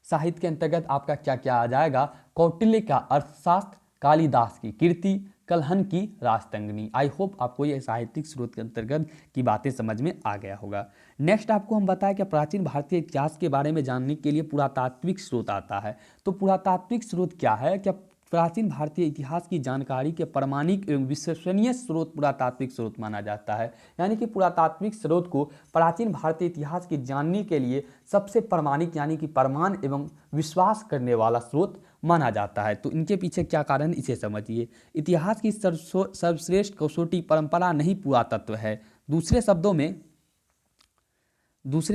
साहित्य के अंतर्गत आपका क्या क्या आ जाएगा, कौटिल्य का अर्थशास्त्र, कालिदास की कीर्ति, कलहन की राजतरंगिणी। आई होप आपको ये साहित्यिक स्रोत के अंतर्गत की बातें समझ में आ गया होगा। नेक्स्ट आपको हम बताएं कि प्राचीन भारतीय इतिहास के बारे में जानने के लिए पुरातात्विक स्रोत आता है। तो पुरातात्विक स्रोत क्या है, क्या प्राचीन भारतीय इतिहास की जानकारी के प्रमाणिक एवं विश्वसनीय स्रोत पुरातात्विक स्रोत माना जाता है। यानी कि पुरातात्विक स्रोत को प्राचीन भारतीय इतिहास की जानने के लिए सबसे प्रमाणिक यानी कि प्रमाण एवं विश्वास करने वाला स्रोत माना जाता है। तो इनके पीछे क्या कारण, इसे समझिए। इतिहास की सर्वश्रेष्ठ कसौटी परंपरा नहीं पुरातत्व है। दूसरे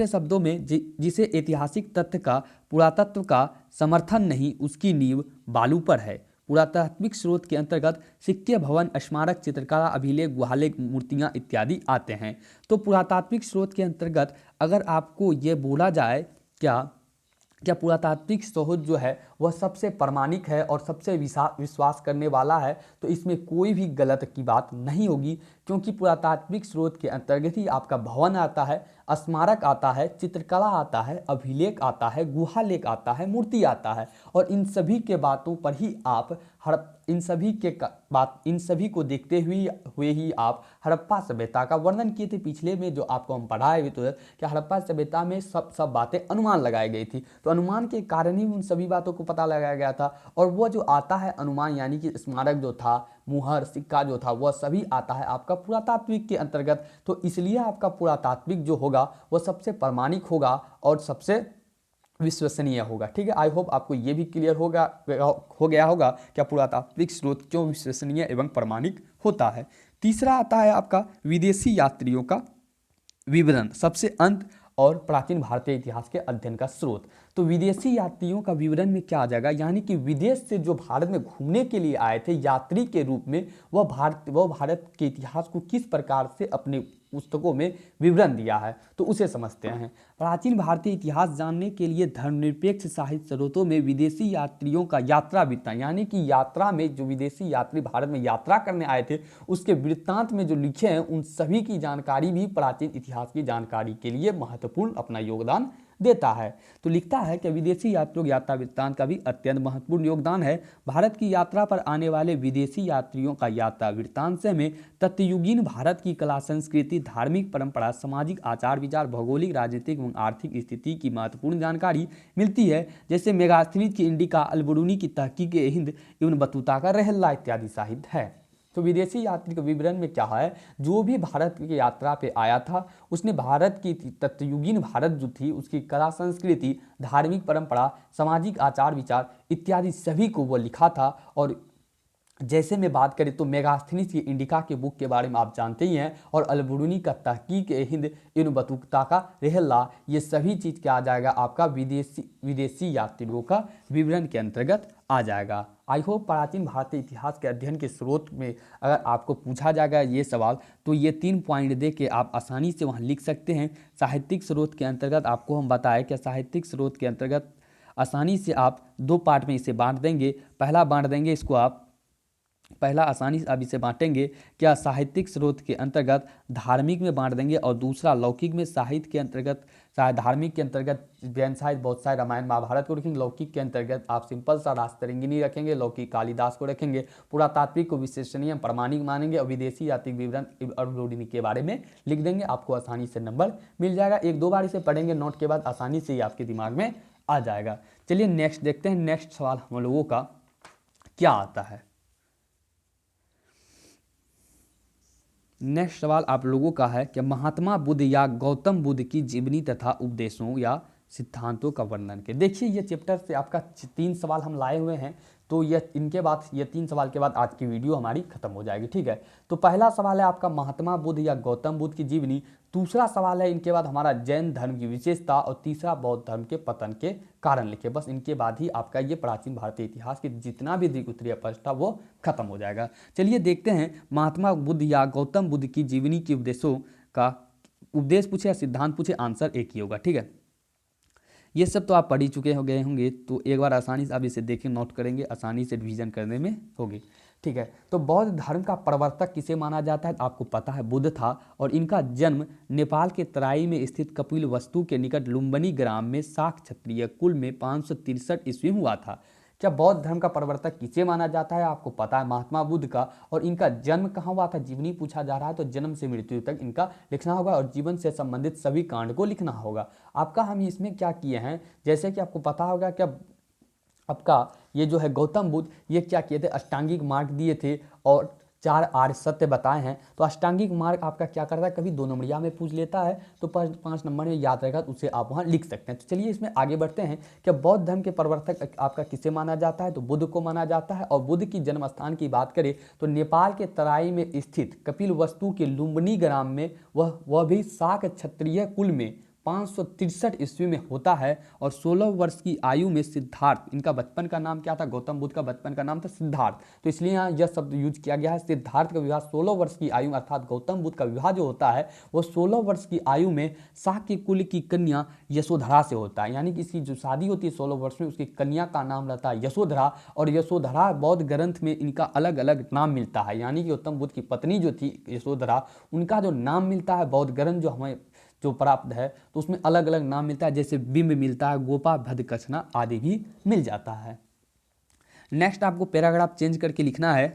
शब्दों में जिसे ऐतिहासिक तथ्य का पुरातत्व का समर्थन नहीं, उसकी नींव बालू पर है। पुरातात्विक स्रोत के अंतर्गत सिक्के, भवन, स्मारक, चित्रकला, अभिलेख, गुहालेख, मूर्तियाँ इत्यादि आते हैं। तो पुरातात्विक स्रोत के अंतर्गत अगर आपको ये बोला जाए क्या पुरातात्विक स्रोत जो है वह सबसे प्रमाणिक है और सबसे विश्वास करने वाला है, तो इसमें कोई भी गलत की बात नहीं होगी, क्योंकि पुरातात्विक स्रोत के अंतर्गत ही आपका भवन आता है, स्मारक आता है, चित्रकला आता है, अभिलेख आता है, गुहालेख आता है, मूर्ति आता है। और इन सभी के बातों पर ही आप इन सभी को देखते हुए ही आप हड़प्पा सभ्यता का वर्णन किए थे। पिछले में जो आपको हम पढ़ाए हुए तो कि हड़प्पा सभ्यता में सब बातें अनुमान लगाई गई थी, तो अनुमान के कारण ही उन सभी बातों को पता लगाया गया था। और वो जो आता है अनुमान यानी कि स्मारक जो था, मुहर, सिक्का जो था, वह सभी आता है आपका पुरातात्विक के अंतर्गत। तो इसलिए आपका पुरातात्विक जो होगा वह सबसे प्रमाणिक होगा और सबसे विश्वसनीय होगा। ठीक है, आई होप आपको ये भी क्लियर हो गया होगा क्या पुरातात्विक स्रोत क्यों विश्वसनीय एवं प्रमाणिक होता है। तीसरा आता है आपका विदेशी यात्रियों का विवरण, सबसे अंत और प्राचीन भारतीय इतिहास के अध्ययन का स्रोत। तो विदेशी यात्रियों का विवरण में क्या आ जाएगा, यानी कि विदेश से जो भारत में घूमने के लिए आए थे यात्री के रूप में, वह भारत के इतिहास को किस प्रकार से अपने पुस्तकों में विवरण दिया है, तो उसे समझते हैं। प्राचीन भारतीय इतिहास जानने के लिए धर्मनिरपेक्ष साहित्य स्रोतों में विदेशी यात्रियों का यात्रा वृत्तांत, यानी कि यात्रा में जो विदेशी यात्री भारत में यात्रा करने आए थे उसके वृत्तांत में जो लिखे हैं उन सभी की जानकारी भी प्राचीन इतिहास की जानकारी के लिए महत्वपूर्ण अपना योगदान देता है। तो लिखता है कि विदेशी यात्रियों की यात्रा वृत्तांत का भी अत्यंत महत्वपूर्ण योगदान है। भारत की यात्रा पर आने वाले विदेशी यात्रियों का यात्रा वृत्तांत से में तत्युगीन भारत की कला, संस्कृति, धार्मिक परंपरा, सामाजिक आचार विचार, भौगोलिक, राजनीतिक एवं आर्थिक स्थिति की महत्वपूर्ण जानकारी मिलती है। जैसे मेगास्थनीज की इंडिका, अल-बिरूनी की तहकीक हिंद, इब्न बतूता का रहला इत्यादि साहित्य है। तो विदेशी यात्री के विवरण में क्या है, जो भी भारत की यात्रा पे आया था उसने भारत की तत्युगीन भारत जो थी उसकी कला, संस्कृति, धार्मिक परंपरा, सामाजिक आचार विचार इत्यादि सभी को वो लिखा था। और जैसे मैं बात करें तो मेगास्थनीज की इंडिका के बुक के बारे में आप जानते ही हैं, और अल-बिरूनी का तहकीक हिंद, इब्न बतूता का रहला, ये सभी चीज़ क्या आ जाएगा आपका विदेशी यात्रियों का विवरण के अंतर्गत आ जाएगा। आई होप प्राचीन भारतीय इतिहास के अध्ययन के स्रोत में अगर आपको पूछा जाएगा ये सवाल तो ये 3 पॉइंट दे के आप आसानी से वहाँ लिख सकते हैं। साहित्यिक स्रोत के अंतर्गत आपको हम बताएं कि साहित्यिक स्रोत के अंतर्गत आसानी से आप 2 पार्ट में इसे बांट देंगे। पहला आसानी से आप इसे बांटेंगे क्या, साहित्यिक स्रोत के अंतर्गत धार्मिक में बांट देंगे, और दूसरा लौकिक में साहित्य के अंतर्गत धार्मिक के अंतर्गत जैन साहित्य, बहुत सारे रामायण महाभारत को रखेंगे, लौकिक के अंतर्गत आप सिंपल सा राजतरंगिणी रखेंगे, लौकिक कालिदास को रखेंगे, पुरातात्विक को विश्वसनीय प्रमाणिक मानेंगे, और विदेशी यात्रिक विवरण अल-बिरूनी के बारे में लिख देंगे। आपको आसानी से नंबर मिल जाएगा। 1-2 बार इसे पढ़ेंगे नोट के बाद आसानी से ही आपके दिमाग में आ जाएगा। चलिए नेक्स्ट देखते हैं। नेक्स्ट सवाल हम लोगों का क्या आता है। नेक्स्ट सवाल आप लोगों का है कि महात्मा बुद्ध या गौतम बुद्ध की जीवनी तथा उपदेशों या सिद्धांतों का वर्णन के। देखिए ये चैप्टर से आपका 3 सवाल हम लाए हुए हैं, तो ये 3 सवाल के बाद आज की वीडियो हमारी खत्म हो जाएगी, ठीक है। तो पहला सवाल है आपका महात्मा बुद्ध या गौतम बुद्ध की जीवनी। दूसरा सवाल है इनके बाद हमारा जैन धर्म की विशेषता, और तीसरा बौद्ध धर्म के पतन के कारण लिखे। बस इनके बाद ही आपका ये प्राचीन भारतीय इतिहास के जितना भी दीर्घ उत्तरीय प्रश्न था वो खत्म हो जाएगा। चलिए देखते हैं महात्मा बुद्ध या गौतम बुद्ध की जीवनी के उपदेशों का उपदेश पूछे या सिद्धांत पूछे, आंसर एक ही होगा, ठीक है। ये सब तो आप पढ़ ही चुके हो गए होंगे, तो एक बार आसानी से आप इसे देखें, नोट करेंगे, आसानी से रिवीजन करने में होगी, ठीक है। तो बौद्ध धर्म का प्रवर्तक किसे माना जाता है? आपको पता है बुद्ध था, और इनका जन्म नेपाल के तराई में स्थित कपिलवस्तु के निकट लुम्बिनी ग्राम में शाक्त क्षत्रिय कुल में 563 ईस्वी में हुआ था। क्या बौद्ध धर्म का प्रवर्तक किसे माना जाता है? आपको पता है महात्मा बुद्ध का। और इनका जन्म कहाँ हुआ था? जीवनी पूछा जा रहा है तो जन्म से मृत्यु तक इनका लिखना होगा, और जीवन से संबंधित सभी कांड को लिखना होगा। आपका हम इसमें क्या किए हैं, जैसे कि आपको पता होगा क्या आपका ये जो है गौतम बुद्ध, ये क्या किए थे? अष्टांगिक मार्ग दिए थे और 4 आर्य सत्य बताए हैं। तो अष्टांगिक मार्ग आपका क्या करता है? कभी 2 नंबरिया में पूछ लेता है, तो 5 नंबर में याद रहेगा, तो उसे आप वहाँ लिख सकते हैं। तो चलिए इसमें आगे बढ़ते हैं। क्या बौद्ध धर्म के प्रवर्तक आपका किसे माना जाता है? तो बुद्ध को माना जाता है। और बुद्ध की जन्म स्थान की बात करें तो नेपाल के तराई में स्थित कपिलवस्तु के लुम्बिनी ग्राम में, वह भी शाक्त क्षत्रिय कुल में 563 ईस्वी में होता है। और 16 वर्ष की आयु में सिद्धार्थ, इनका बचपन का नाम क्या था? गौतम बुद्ध का बचपन का नाम था सिद्धार्थ, तो इसलिए यहाँ यह शब्द यूज किया गया है। सिद्धार्थ का विवाह 16 वर्ष की आयु, अर्थात गौतम बुद्ध का विवाह जो होता है वो 16 वर्ष की आयु में शाक्य कुल की कन्या यशोधरा से होता है। यानी कि इसकी जो शादी होती है 16 वर्ष में, उसकी कन्या का नाम रहता है यशोधरा। और यशोधरा बौद्ध ग्रंथ में इनका अलग अलग नाम मिलता है, यानी कि गौतम बुद्ध की पत्नी जो थी यशोधरा, उनका जो नाम मिलता है बौद्ध ग्रंथ जो हमें जो प्राप्त है, तो उसमें अलग अलग नाम मिलता है, जैसे बिंब मिलता है, गोपा, भद्रकचना आदि भी मिल जाता है। नेक्स्ट आपको पैराग्राफ चेंज करके लिखना है।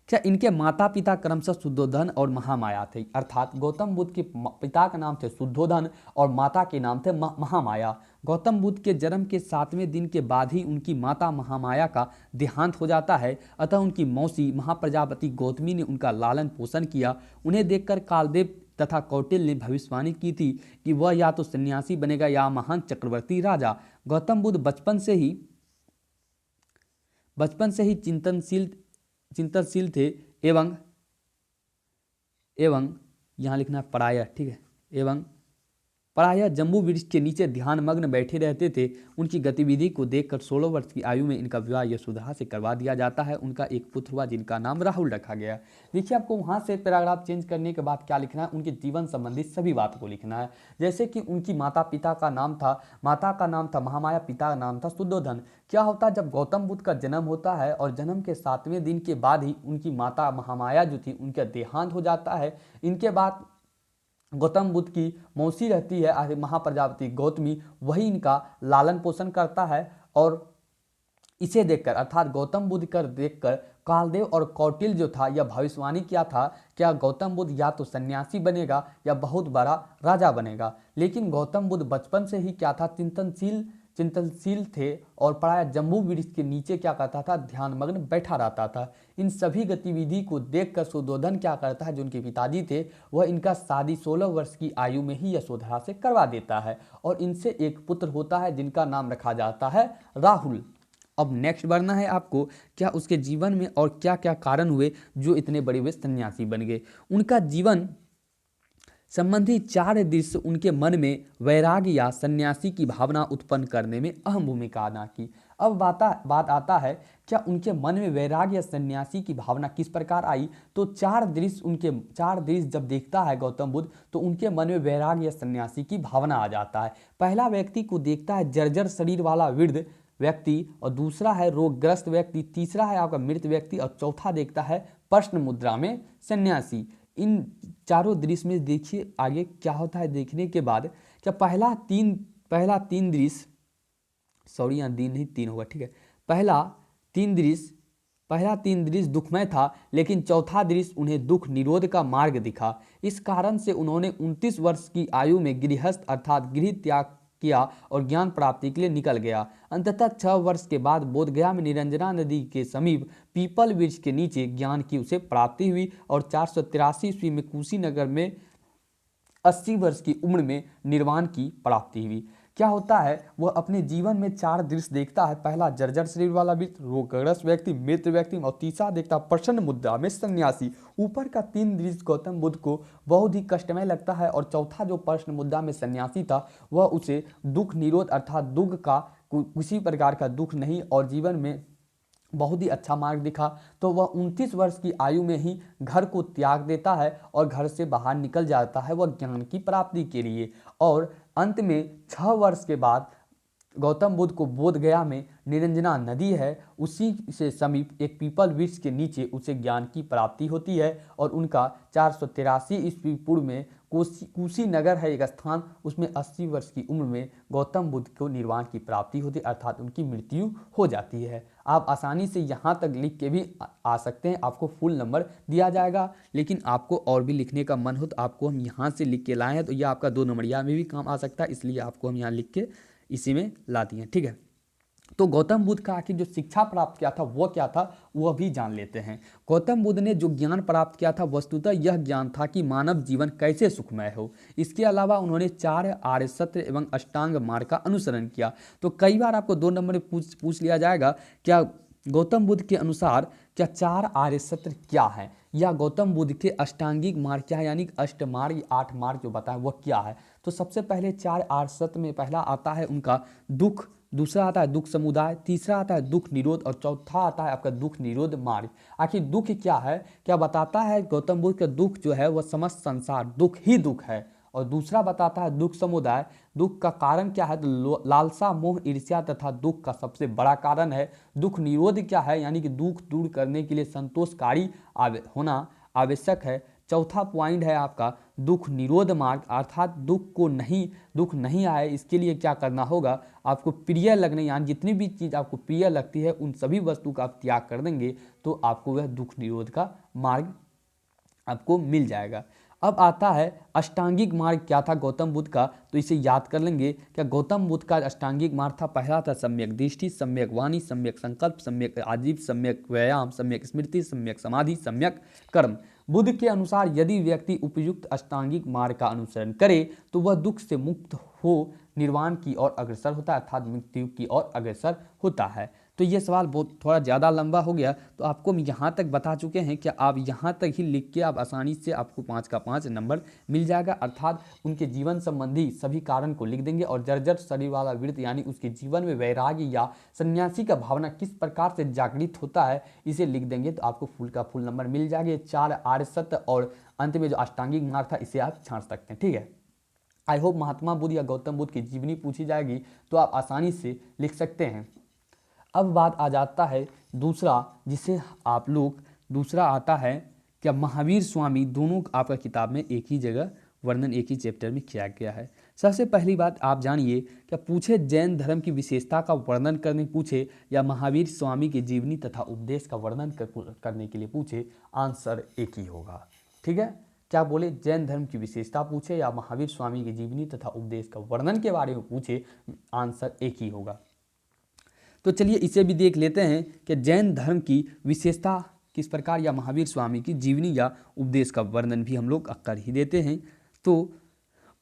क्या इनके माता पिता क्रमशः शुद्धोधन और महामाया थे? अर्थात गौतम बुद्ध के पिता का नाम थे शुद्धोधन और माता के नाम थे महामाया। गौतम बुद्ध के जन्म के 7वें दिन के बाद ही उनकी माता महामाया का देहांत हो जाता है। अतः उनकी मौसी महाप्रजापति गौतमी ने उनका लालन पोषण किया। उन्हें देखकर कालदेव तथा कौटिल्य ने भविष्यवाणी की थी कि वह या तो सन्यासी बनेगा या महान चक्रवर्ती राजा। गौतम बुद्ध बचपन से ही चिंतनशील थे एवं यहाँ लिखना है प्रायः, ठीक है, एवं प्रायः जम्बू वृक्ष के नीचे ध्यान मग्न बैठे रहते थे। उनकी गतिविधि को देखकर 16 वर्ष की आयु में इनका विवाह यशोधरा से करवा दिया जाता है। उनका एक पुत्र हुआ जिनका नाम राहुल रखा गया। देखिए आपको वहाँ से पैराग्राफ चेंज करने के बाद क्या लिखना है? उनके जीवन संबंधी सभी बातों को लिखना है। जैसे कि उनकी माता का नाम था महामाया, पिता का नाम था शुद्धोधन। क्या होता है जब गौतम बुद्ध का जन्म होता है और जन्म के 7वें दिन के बाद ही उनकी माता महामाया जो थी उनका देहांत हो जाता है। इनके बाद गौतम बुद्ध की मौसी रहती है महाप्रजापति गौतमी, वही इनका लालन पोषण करता है। और इसे देखकर अर्थात गौतम बुद्ध कर देखकर कालदेव और कौटिल्य जो था यह भविष्यवाणी किया था, क्या गौतम बुद्ध या तो सन्यासी बनेगा या बहुत बड़ा राजा बनेगा। लेकिन गौतम बुद्ध बचपन से ही क्या था? चिंतनशील थे और प्रायः जम्बू वृक्ष के नीचे क्या करता था? ध्यान मग्न बैठा रहता था। इन सभी गतिविधि को देखकर शुद्धोधन क्या करता है? जो उनके पिताजी थे वह इनका शादी 16 वर्ष की आयु में ही यशोधरा से करवा देता है, और इनसे एक पुत्र होता है जिनका नाम रखा जाता है राहुल। अब नेक्स्ट बढ़ना है आपको, क्या उसके जीवन में और क्या क्या कारण हुए जो इतने बड़े वे सन्यासी बन गए। उनका जीवन संबंधी 4 दृश्य उनके मन में वैराग्य या सन्यासी की भावना उत्पन्न करने में अहम भूमिका अदा की। अब बात आता है क्या उनके मन में वैराग्य या सन्यासी की भावना किस प्रकार आई? तो 4 दृश्य जब देखता है गौतम बुद्ध तो उनके मन में वैराग्य या सन्यासी की भावना आ जाता है। पहला व्यक्ति को देखता है जर्जर शरीर वाला वृद्ध व्यक्ति, और दूसरा है रोगग्रस्त व्यक्ति, तीसरा है आपका मृत व्यक्ति, और चौथा देखता है प्रश्न मुद्रा में सन्यासी। इन चारों दृश्य में देखिए आगे क्या होता है। देखने के बाद क्या पहला तीन दृश्य, सॉरी यहाँ दिन नहीं 3 होगा, ठीक है, पहला तीन दृश्य दुखमय था, लेकिन चौथा दृश्य उन्हें दुख निरोध का मार्ग दिखा। इस कारण से उन्होंने 29 वर्ष की आयु में गृहस्थ अर्थात गृह त्याग किया और ज्ञान प्राप्ति के लिए निकल गया। अंततः 6 वर्ष के बाद बोधगया में निरंजना नदी के समीप पीपल वृक्ष के नीचे ज्ञान की उसे प्राप्ति हुई, और 483 ईस्वी में कुशीनगर में 80 वर्ष की उम्र में निर्वाण की प्राप्ति हुई। क्या होता है, वह अपने जीवन में 4 दृश्य देखता है। पहला जर्जर शरीर वाला व्यक्ति, रोगग्रस्त व्यक्ति, मृत व्यक्ति, और तीसरा देखता है प्रसन्न मुद्रा में सन्यासी। ऊपर का 3 दृश्य गौतम बुद्ध को बहुत ही कष्टमय लगता है, और चौथा जो प्रश्न मुद्रा में सन्यासी था वह उसे दुख निरोध अर्थात दुख का किसी प्रकार का दुख नहीं और जीवन में बहुत ही अच्छा मार्ग दिखा। तो वह 29 वर्ष की आयु में ही घर को त्याग देता है और घर से बाहर निकल जाता है वह ज्ञान की प्राप्ति के लिए। और अंत में 6 वर्ष के बाद गौतम बुद्ध को बोध गया में निरंजना नदी है, उसी से समीप एक पीपल वृक्ष के नीचे उसे ज्ञान की प्राप्ति होती है। और उनका 483 ईस्वी पूर्व में कुशीनगर है एक स्थान, उसमें 80 वर्ष की उम्र में गौतम बुद्ध को निर्वाण की प्राप्ति होती है, अर्थात उनकी मृत्यु हो जाती है। आप आसानी से यहाँ तक लिख के भी आ सकते हैं, आपको फुल नंबर दिया जाएगा। लेकिन आपको और भी लिखने का मन हो तो आपको हम यहाँ से लिख के लाए हैं, तो यह आपका 2 नंबरिया में भी काम आ सकता है, इसलिए आपको हम यहाँ लिख के इसी में ला दिए, ठीक है। तो गौतम बुद्ध का आखिर जो शिक्षा प्राप्त किया था वो क्या था, वह भी जान लेते हैं। गौतम बुद्ध ने जो ज्ञान प्राप्त किया था वस्तुतः यह ज्ञान था कि मानव जीवन कैसे सुखमय हो। इसके अलावा उन्होंने 4 आर्य सत्य एवं अष्टांग मार्ग का अनुसरण किया। तो कई बार आपको 2 नंबर में पूछ लिया जाएगा, क्या गौतम बुद्ध के अनुसार क्या 4 आर्य सत्य क्या है, या गौतम बुद्ध के अष्टांगिक मार्ग क्या है, यानी अष्ट मार्ग 8 मार्ग जो बताएं वह क्या है। तो सबसे पहले 4 आर्य सत्य में पहला आता है उनका दुख, दूसरा आता है दुख समुदाय, तीसरा आता है दुख निरोध, और चौथा आता है आपका दुख निरोध मार्ग। आखिर दुख क्या है, क्या बताता है गौतम बुद्ध का दुख जो है वह समस्त संसार दुख ही दुख है। और दूसरा बताता है दुख समुदाय, दुख का कारण क्या है, तो लालसा मोह ईर्ष्या तथा दुख का सबसे बड़ा कारण है। दुख निरोध क्या है, यानी कि दुख दूर करने के लिए संतोषकारी होना आवश्यक है। चौथा पॉइंट है आपका दुख निरोध मार्ग, अर्थात दुख नहीं आए इसके लिए क्या करना होगा, आपको प्रिय लगने यानी जितनी भी चीज़ आपको प्रिय लगती है उन सभी वस्तु का आप त्याग कर देंगे तो आपको वह दुख निरोध का मार्ग आपको मिल जाएगा। अब आता है अष्टांगिक मार्ग क्या था गौतम बुद्ध का, तो इसे याद कर लेंगे। क्या गौतम बुद्ध का अष्टांगिक मार्ग था, पहला था सम्यक दृष्टि, सम्यक वाणी, सम्यक संकल्प, सम्यक आजीव, सम्यक व्यायाम, सम्यक स्मृति, सम्यक समाधि, सम्यक कर्म। बुद्ध के अनुसार यदि व्यक्ति उपयुक्त अष्टांगिक मार्ग का अनुसरण करे तो वह दुख से मुक्त हो निर्वाण की ओर अग्रसर होता है, अर्थात मृत्यु की ओर अग्रसर होता है। तो ये सवाल बहुत थोड़ा ज़्यादा लंबा हो गया, तो आपको हम यहाँ तक बता चुके हैं कि आप यहाँ तक ही लिख के आप आसानी से आपको 5 का 5 नंबर मिल जाएगा, अर्थात उनके जीवन संबंधी सभी कारण को लिख देंगे। और जर्जर शरीर वाला वृत्त यानी उसके जीवन में वैराग्य या सन्यासी का भावना किस प्रकार से जागृत होता है इसे लिख देंगे तो आपको फुल का फुल नंबर मिल जाएगा। 4 आर्य सत्य और अंत में जो अष्टांगिक मार्ग था इसे आप छांट सकते हैं, ठीक है। आई होप महात्मा बुद्ध या गौतम बुद्ध की जीवनी पूछी जाएगी तो आप आसानी से लिख सकते हैं। अब बात आ जाता है दूसरा, जिसे आप लोग दूसरा आता है क्या महावीर स्वामी, दोनों आपका किताब में एक ही जगह वर्णन एक ही चैप्टर में किया गया है। सबसे पहली बात आप जानिए, क्या पूछे जैन धर्म की विशेषता का वर्णन करने पूछे या महावीर स्वामी की जीवनी तथा उपदेश का वर्णन करने के लिए पूछे, आंसर एक ही होगा, ठीक है। क्या बोले, जैन धर्म की विशेषता पूछे या महावीर स्वामी की जीवनी तथा उपदेश का वर्णन के बारे में पूछे, आंसर एक ही होगा। तो चलिए इसे भी देख लेते हैं कि जैन धर्म की विशेषता किस प्रकार या महावीर स्वामी की जीवनी या उपदेश का वर्णन भी हम लोग कर ही देते हैं। तो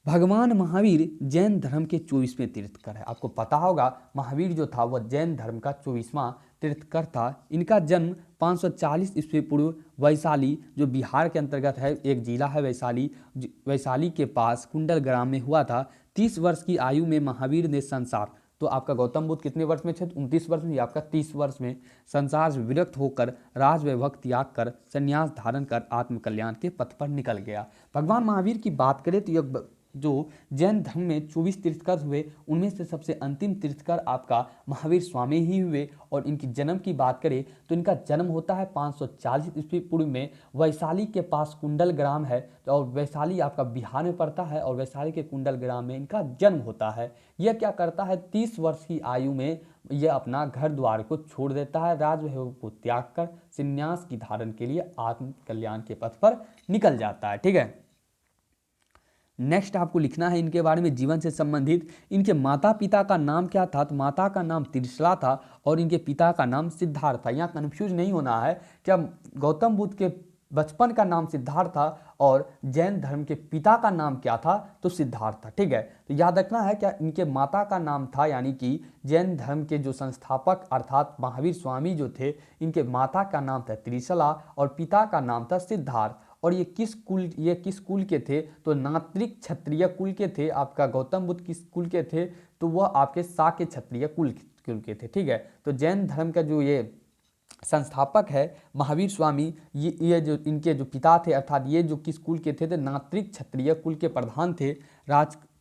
भगवान महावीर जैन धर्म के 24वें तीर्थकर है। आपको पता होगा महावीर जो था वह जैन धर्म का 24वां तीर्थकर था। इनका जन्म 540 ईस्वी पूर्व वैशाली, जो बिहार के अंतर्गत है एक जिला है वैशाली के पास कुंडल ग्राम में हुआ था। 30 वर्ष की आयु में महावीर ने संसार, तो आपका गौतम बुद्ध कितने वर्ष में थे, 29 वर्ष में, आपका 30 वर्ष में संसार से विरक्त होकर राजवैभव त्याग कर संन्यास धारण कर आत्मकल्याण के पथ पर निकल गया। भगवान महावीर की बात करें तो यह जो जैन धर्म में 24 तीर्थकर हुए उनमें से सबसे अंतिम तीर्थकर आपका महावीर स्वामी ही हुए। और इनकी जन्म की बात करें तो इनका जन्म होता है 540 ईस्वी पूर्व में वैशाली के पास कुंडल ग्राम है, और वैशाली आपका बिहार में पड़ता है, और वैशाली के कुंडल ग्राम में इनका जन्म होता है। यह क्या करता है, 30 वर्ष की आयु में यह अपना घर द्वार को छोड़ देता है, राजवैभव को त्याग कर संन्यास की धारण के लिए आत्म कल्याण के पथ पर निकल जाता है, ठीक है। नेक्स्ट आपको लिखना है इनके बारे में जीवन से संबंधित। इनके माता पिता का नाम क्या था, तो माता का नाम त्रिशला था और इनके पिता का नाम सिद्धार्थ था। यहाँ कन्फ्यूज नहीं होना है, क्या गौतम बुद्ध के बचपन का नाम सिद्धार्थ था और जैन धर्म के पिता का नाम क्या था, तो सिद्धार्थ था। ठीक है, तो याद रखना है क्या इनके माता का नाम था, यानी कि जैन धर्म के जो संस्थापक अर्थात महावीर स्वामी जो थे, इनके माता का नाम था त्रिशला और पिता का नाम था सिद्धार्थ। और ये किस कुल के थे, तो नात्रिक क्षत्रिय कुल के थे। आपका गौतम बुद्ध किस कुल के थे, तो वह आपके शाक्य क्षत्रिय कुल के थे। ठीक है, तो जैन धर्म का जो ये संस्थापक है महावीर स्वामी, ये जो इनके जो पिता थे अर्थात ये जो किस कुल के थे नात्रिक क्षत्रिय कुल के प्रधान थे।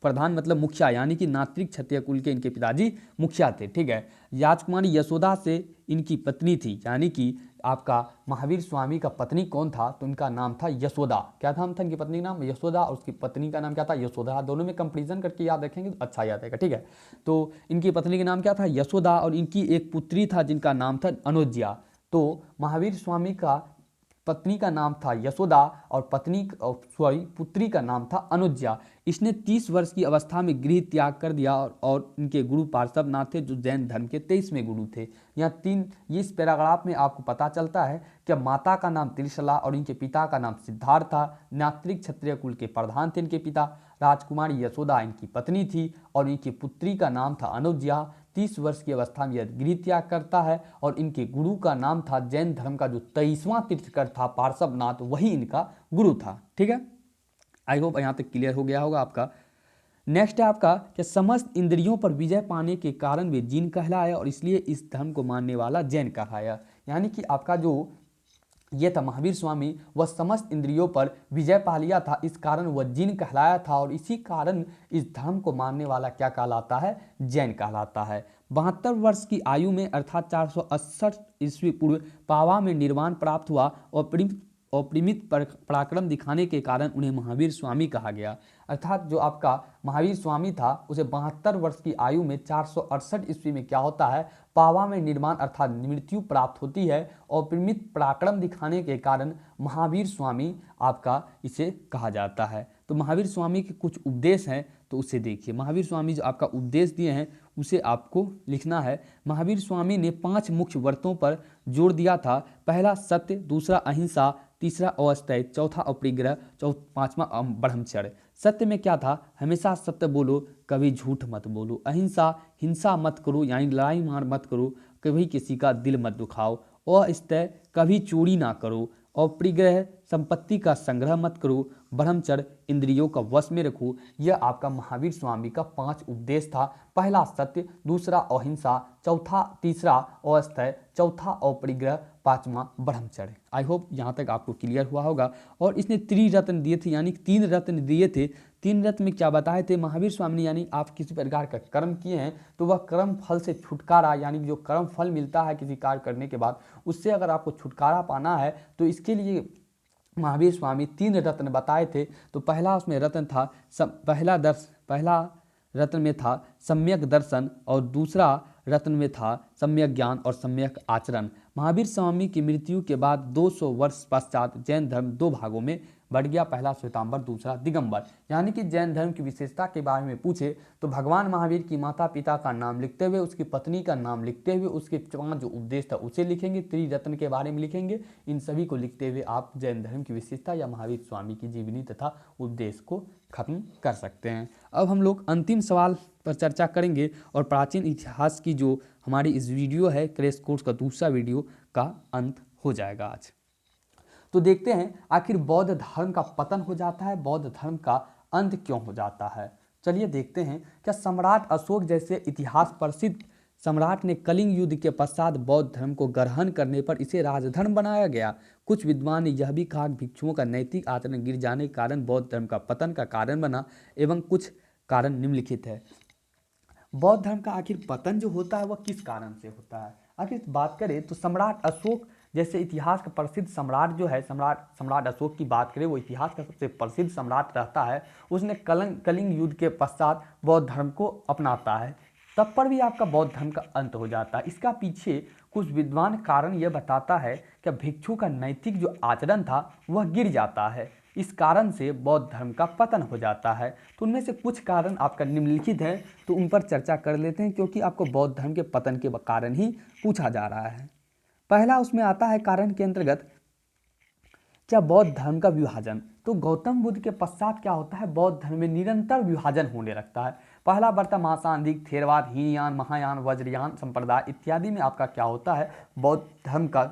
प्रधान मतलब मुखिया, यानी कि नात्रिक क्षत्रिय कुल के इनके पिताजी मुखिया थे। ठीक है, राजकुमारी यशोदा से इनकी पत्नी थी, यानी कि आपका महावीर स्वामी का पत्नी कौन था, तो इनका नाम था यशोदा। क्या नाम था इनकी पत्नी का नाम, यशोदा, और उसकी पत्नी का नाम क्या था, यशोदा। दोनों में कंपेरिजन करके याद रखेंगे तो अच्छा याद आएगा। ठीक है, तो इनकी पत्नी का नाम क्या था, यशोदा, और इनकी एक पुत्री था जिनका नाम था अनुज्या। तो महावीर स्वामी का पत्नी का नाम था यशोदा और पुत्री का नाम था अनुज्या। इसने 30 वर्ष की अवस्था में गृह त्याग कर दिया और इनके गुरु पार्श्वनाथ थे जो जैन धर्म के 23वें गुरु थे। यहाँ इस पैराग्राफ में आपको पता चलता है कि माता का नाम त्रिशला और इनके पिता का नाम सिद्धार्थ था। नात्रिक क्षत्रिय कुल के प्रधान थे इनके पिता। राजकुमारी यशोदा इनकी पत्नी थी और इनकी पुत्री का नाम था अनुज्या। 30 वर्ष की अवस्था में यह गृह त्याग करता है और इनके गुरु का नाम था जैन धर्म का जो 23वां तीर्थकर था पार्श्वनाथ, वही इनका गुरु था। ठीक है, आई होप यहाँ तक क्लियर हो गया होगा आपका। नेक्स्ट है आपका कि समस्त इंद्रियों पर विजय पाने के कारण वे जीन कहलाया और इसलिए इस धर्म को मानने वाला जैन कहलाया। यानी कि आपका जो ये था महावीर स्वामी, वह समस्त इंद्रियों पर विजय पा लिया था, इस कारण वह जीन कहलाया था और इसी कारण इस धर्म को मानने वाला क्या कहलाता है, जैन कहलाता है। 72 वर्ष की आयु में अर्थात 468 ईस्वी पूर्व पावा में निर्वाण प्राप्त हुआ और अपरिमित पराक्रम दिखाने के कारण उन्हें महावीर स्वामी कहा गया। अर्थात जो आपका महावीर स्वामी था उसे 72 वर्ष की आयु में 468 ईस्वी में क्या होता है, पावा में निर्माण अर्थात मृत्यु प्राप्त होती है और अपरिमित पराक्रम दिखाने के कारण महावीर स्वामी आपका इसे कहा जाता है। तो महावीर स्वामी के कुछ उपदेश हैं, तो उसे देखिए। महावीर स्वामी जो आपका उपदेश दिए हैं उसे आपको लिखना है। महावीर स्वामी ने 5 मुख्य व्रतों पर जोर दिया था। पहला सत्य, दूसरा अहिंसा, तीसरा अस्थेय, चौथा अपरिग्रह, पांचवा ब्रह्मचर्य। सत्य में क्या था, हमेशा सत्य बोलो, कभी झूठ मत बोलो। अहिंसा, हिंसा मत करो यानी लड़ाई मार मत करो, कभी किसी का दिल मत दुखाओ। अस्थेय, कभी चोरी ना करो। अपरिग्रह, संपत्ति का संग्रह मत करो। ब्रह्मचर्य, इंद्रियों का वश में रखो। यह आपका महावीर स्वामी का 5 उपदेश था। पहला सत्य, दूसरा अहिंसा, तीसरा अस्थेय, चौथा अपरिग्रह, पांचवा ब्रह्मचर्य। आई होप यहाँ तक आपको क्लियर हुआ होगा। और इसने त्रिरत्न दिए थे, यानी 3 रत्न दिए थे। 3 रत्न में क्या बताए थे महावीर स्वामी ने, यानी आप किसी प्रकार का कर्म किए हैं तो वह कर्म फल से छुटकारा, यानी जो कर्म फल मिलता है किसी कार्य करने के बाद, उससे अगर आपको छुटकारा पाना है तो इसके लिए महावीर स्वामी 3 रत्न बताए थे। तो पहला उसमें रत्न था पहला रत्न में था सम्यक दर्शन और दूसरा रत्न में था सम्यक ज्ञान और सम्यक आचरण। महावीर स्वामी की मृत्यु के बाद 200 वर्ष पश्चात जैन धर्म 2 भागों में बढ़ गया, पहला श्वेतांबर, दूसरा दिगंबर। यानी कि जैन धर्म की विशेषता के बारे में पूछे तो भगवान महावीर की माता पिता का नाम लिखते हुए, उसकी पत्नी का नाम लिखते हुए, उसके 5 जो उपदेश था उसे लिखेंगे, त्रिरत्न के बारे में लिखेंगे। इन सभी को लिखते हुए आप जैन धर्म की विशेषता या महावीर स्वामी की जीवनी तथा उपदेश को खत्म कर सकते हैं। अब हम लोग अंतिम सवाल पर चर्चा करेंगे और प्राचीन इतिहास की जो हमारी इस वीडियो है क्रैश कोर्स का दूसरा वीडियो का अंत हो जाएगा आज। तो देखते हैं आखिर बौद्ध धर्म का पतन हो जाता है, बौद्ध धर्म का अंत क्यों हो जाता है। चलिए देखते हैं। क्या सम्राट अशोक जैसे इतिहास प्रसिद्ध सम्राट ने कलिंग युद्ध के पश्चात बौद्ध धर्म को ग्रहण करने पर इसे राजधर्म बनाया गया। कुछ विद्वान ने यह भी कहा कि भिक्षुओं का नैतिक आचरण गिर जाने के कारण बौद्ध धर्म का पतन का कारण बना एवं कुछ कारण निम्नलिखित है। बौद्ध धर्म का आखिर पतन जो होता है वह किस कारण से होता है। आखिर बात करें तो सम्राट अशोक जैसे इतिहास का प्रसिद्ध सम्राट जो है, सम्राट अशोक की बात करें, वो इतिहास का सबसे प्रसिद्ध सम्राट रहता है। उसने कलिंग युद्ध के पश्चात बौद्ध धर्म को अपनाता है, तब पर भी आपका बौद्ध धर्म का अंत हो जाता है। इसका पीछे कुछ विद्वान कारण यह बताता है कि भिक्षु का नैतिक जो आचरण था वह गिर जाता है, इस कारण से बौद्ध धर्म का पतन हो जाता है। तो उनमें से कुछ कारण आपका निम्नलिखित है, तो उन पर चर्चा कर लेते हैं क्योंकि आपको बौद्ध धर्म के पतन के कारण ही पूछा जा रहा है। पहला उसमें आता है कारण के अंतर्गत क्या बौद्ध धर्म का विभाजन। तो गौतम बुद्ध के पश्चात क्या होता है, बौद्ध धर्म में निरंतर विभाजन होने लगता है। पहला बढ़ता मासांदिक, थेरवाद, हीनयान, महायान, वज्रयान संप्रदाय इत्यादि में आपका क्या होता है, बौद्ध धर्म का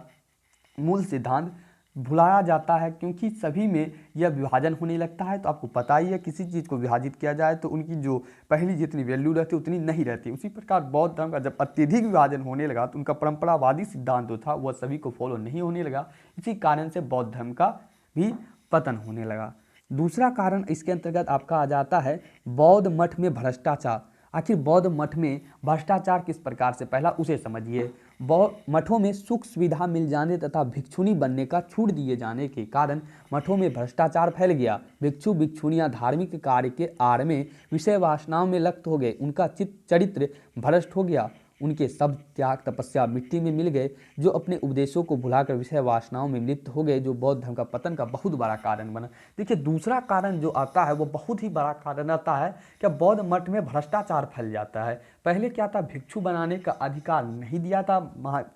मूल सिद्धांत भुलाया जाता है, क्योंकि सभी में यह विभाजन होने लगता है। तो आपको पता ही है, किसी चीज़ को विभाजित किया जाए तो उनकी जो पहली जितनी वैल्यू रहती उतनी नहीं रहती। उसी प्रकार बौद्ध धर्म का जब अत्यधिक विभाजन होने लगा तो उनका परंपरावादी सिद्धांत जो था वह सभी को फॉलो नहीं होने लगा। इसी कारण से बौद्ध धर्म का भी पतन होने लगा। दूसरा कारण इसके अंतर्गत आपका आ जाता है बौद्ध मठ में भ्रष्टाचार। आखिर बौद्ध मठ में भ्रष्टाचार किस प्रकार से, पहला उसे समझिए। बौद्ध मठों में सुख सुविधा मिल जाने तथा भिक्षुणी बनने का छूट दिए जाने के कारण मठों में भ्रष्टाचार फैल गया। भिक्षु भिक्षुणियां धार्मिक कार्य के आड़ में विषय वासनाओं में लिप्त हो गए, उनका चरित्र भ्रष्ट हो गया, उनके सब त्याग तपस्या मिट्टी में मिल गए, जो अपने उपदेशों को भुलाकर विषय वासनाओं में लिप्त हो गए, जो बौद्ध धर्म का पतन का बहुत बड़ा कारण बना। देखिए दूसरा कारण जो आता है वो बहुत ही बड़ा कारण आता है कि बौद्ध मठ में भ्रष्टाचार फैल जाता है। पहले क्या था, भिक्षु बनाने का अधिकार नहीं दिया था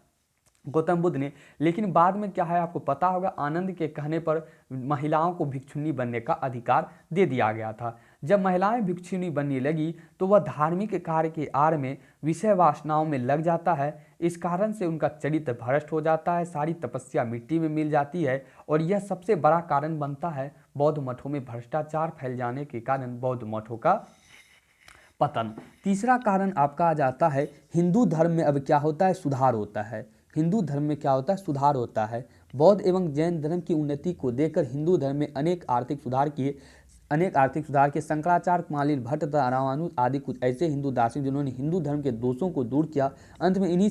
गौतम बुद्ध ने, लेकिन बाद में क्या है आपको पता होगा, आनंद के कहने पर महिलाओं को भिक्षुणी बनने का अधिकार दे दिया गया था। जब महिलाएं भिक्षुणी बनने लगी तो वह धार्मिक कार्य के आड़ में विषय वासनाओं में लग जाता है। इस कारण से उनका चरित्र भ्रष्ट हो जाता है, सारी तपस्या मिट्टी में मिल जाती है, और यह सबसे बड़ा कारण बनता है बौद्ध मठों में भ्रष्टाचार फैल जाने के कारण बौद्ध मठों का पतन। तीसरा कारण आपका आ जाता है हिंदू धर्म में अब क्या होता है, सुधार होता है। हिंदू धर्म में क्या होता है, सुधार होता है। बौद्ध एवं जैन धर्म की उन्नति को देखकर हिंदू धर्म में अनेक आर्थिक सुधार किए। शंकराचार्य, कुमारिल भट्ट तथा रामानुज आदि कुछ ऐसे हिंदू दार्शनिक जिन्होंने हिंदू धर्म के दोषों को दूर किया। अंत में इन्हीं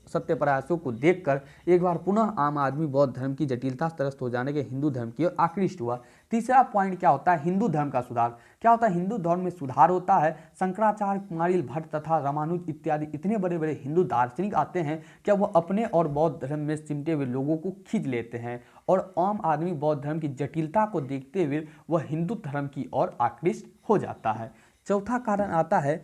सत्य प्रयासों को देखकर एक बार पुनः आम आदमी बौद्ध धर्म की जटिलता से त्रस्त हो जाने के हिंदू धर्म की ओर आकृष्ट हुआ। तीसरा पॉइंट क्या होता है, हिंदू धर्म का सुधार। क्या होता है, हिंदू धर्म में सुधार होता है। शंकराचार्य, कुमारिल भट्ट तथा रामानुज इत्यादि इतने बड़े बड़े हिंदू दार्शनिक आते हैं क्या वो अपने और बौद्ध धर्म में सिमटे हुए लोगों को खींच लेते हैं, और आम आदमी बौद्ध धर्म की जटिलता को देखते हुए वह हिंदू धर्म की ओर आकृष्ट हो जाता है। चौथा कारण आता है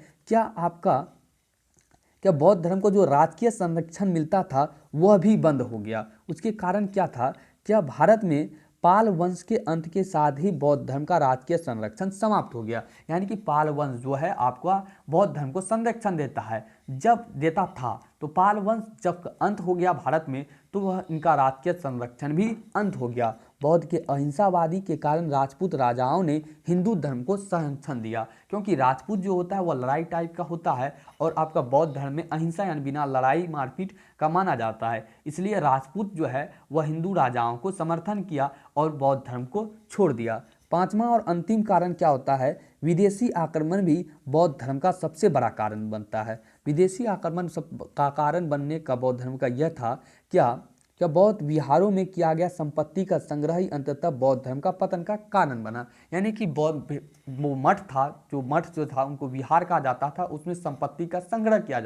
क्या बौद्ध धर्म को जो राजकीय संरक्षण मिलता था वह भी बंद हो गया। उसके कारण क्या था, क्या भारत में पाल वंश के अंत के साथ ही बौद्ध धर्म का राजकीय संरक्षण समाप्त हो गया। यानी कि पाल वंश जो है आपका बौद्ध धर्म को संरक्षण देता है, जब देता था, तो पाल वंश जब अंत हो गया भारत में तो वह इनका राजकीय संरक्षण भी अंत हो गया। बौद्ध के अहिंसावादी के कारण राजपूत राजाओं ने हिंदू धर्म को संरक्षण दिया, क्योंकि राजपूत जो होता है वह लड़ाई टाइप का होता है, और आपका बौद्ध धर्म में अहिंसा यानी बिना लड़ाई मारपीट का माना जाता है। इसलिए राजपूत जो है वह हिंदू राजाओं को समर्थन किया और बौद्ध धर्म को छोड़ दिया। पांचवा और अंतिम कारण क्या होता है, विदेशी आक्रमण भी बौद्ध धर्म का सबसे बड़ा कारण बनता है। विदेशी आक्रमण का कारण बनने का बौद्ध धर्म का यह था, क्या बौद्ध विहारों में किया गया संपत्ति का संग्रह ही अंततः बौद्ध धर्म का पतन का कारण बना। यानी कि बौद्ध वो मठ था उनको विहार कहा जाता था, उसमें संपत्ति का संग्रह किया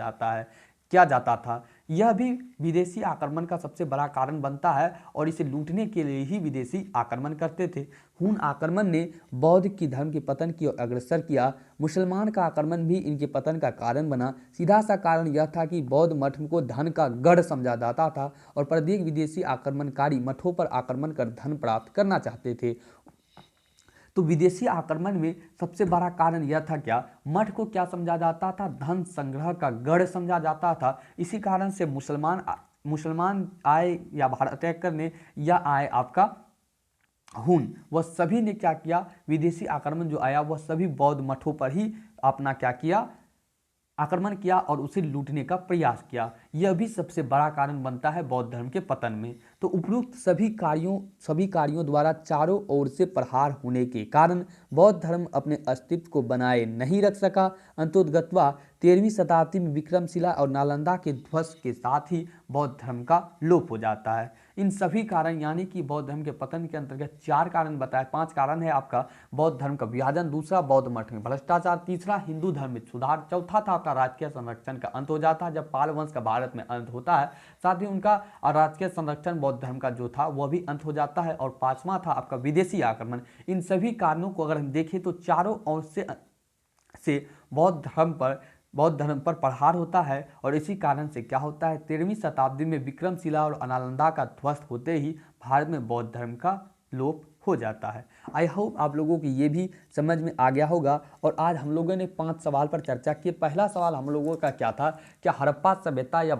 जाता था। यह भी विदेशी आक्रमण का सबसे बड़ा कारण बनता है, और इसे लूटने के लिए ही विदेशी आक्रमण करते थे। हून आक्रमण ने बौद्ध की धर्म के पतन की ओर अग्रसर किया। मुसलमान का आक्रमण भी इनके पतन का कारण बना। सीधा सा कारण यह था कि बौद्ध मठ को धन का गढ़ समझा जाता था, और प्रत्येक विदेशी आक्रमणकारी मठों पर आक्रमण कर धन प्राप्त करना चाहते थे। तो विदेशी आक्रमण में सबसे बड़ा कारण यह था, क्या मठ को क्या समझा जाता था, धन संग्रह का गढ़ समझा जाता था। इसी कारण से मुसलमान आए या भारत अटैक करने या आए आपका हून, वह सभी ने क्या किया, विदेशी आक्रमण जो आया वह सभी बौद्ध मठों पर ही अपना क्या किया, आक्रमण किया और उसे लूटने का प्रयास किया। यह भी सबसे बड़ा कारण बनता है बौद्ध धर्म के पतन में। तो उपरोक्त सभी कार्यों द्वारा चारों ओर से प्रहार होने के कारण बौद्ध धर्म अपने अस्तित्व को बनाए नहीं रख सका। अंतोदगत्वा 13वीं शताब्दी में विक्रमशिला और नालंदा के ध्वंस के साथ ही बौद्ध धर्म का लोप हो जाता है। इन सभी कारण यानी कि बौद्ध धर्म के पतन के अंतर्गत 4 कारण बताए। 5 कारण है आपका बौद्ध धर्म का विभाजन, दूसरा बौद्ध मठ में भ्रष्टाचार, तीसरा हिंदू धर्म में सुधार, चौथा था आपका राजकीय संरक्षण का अंत हो जाता है जब पाल वंश का भारत में अंत होता है, साथ ही उनका राजकीय संरक्षण बौद्ध धर्म का जो था वह भी अंत हो जाता है, और 5वां था आपका विदेशी आक्रमण। इन सभी कारणों को अगर हम देखें तो चारों ओर से बौद्ध धर्म पर बौद्ध धर्म पर प्रहार होता है और इसी कारण से क्या होता है 13वीं शताब्दी में विक्रमशिला और नालंदा का ध्वस्त होते ही भारत में बौद्ध धर्म का लोप हो जाता है। आई होप आप लोगों की ये भी समझ में आ गया होगा। और आज हम लोगों ने 5 सवाल पर चर्चा की। पहला सवाल हम लोगों का क्या था, क्या हड़प्पा सभ्यता या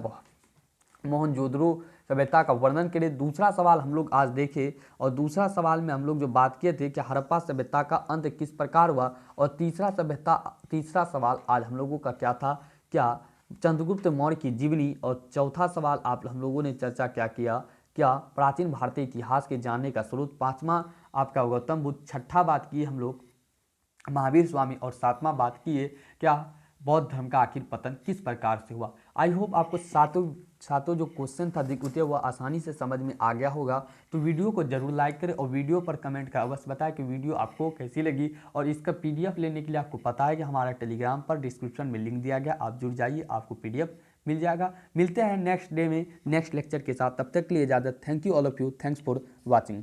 मोहनजोदड़ो सभ्यता का वर्णन करें। दूसरा सवाल हम लोग आज देखे और दूसरा सवाल में हम लोग जो बात किए थे कि हड़प्पा सभ्यता का अंत किस प्रकार हुआ। और तीसरा सवाल आज हम लोगों का क्या था, क्या चंद्रगुप्त मौर्य की जीवनी। और चौथा सवाल आप हम लोगों ने चर्चा क्या किया, क्या प्राचीन भारतीय इतिहास के जानने का स्रोत। पांचवा आपका गौतम बुद्ध। छठा बात की हम लोग महावीर स्वामी। और सातवां बात की है क्या बौद्ध धर्म का आखिर पतन किस प्रकार से हुआ। आई होप आपको सातों जो क्वेश्चन था दिक्कतें वह आसानी से समझ में आ गया होगा। तो वीडियो को जरूर लाइक करें और वीडियो पर कमेंट कर अवश्य बताएं कि वीडियो आपको कैसी लगी। और इसका पीडीएफ लेने के लिए आपको पता है कि हमारा टेलीग्राम पर डिस्क्रिप्शन में लिंक दिया गया, आप जुड़ जाइए, आपको पीडीएफ मिल जाएगा। मिलते हैं नेक्स्ट डे में नेक्स्ट लेक्चर के साथ, तब तक के लिए इजाज़त। Thank you all of you, thanks for watching.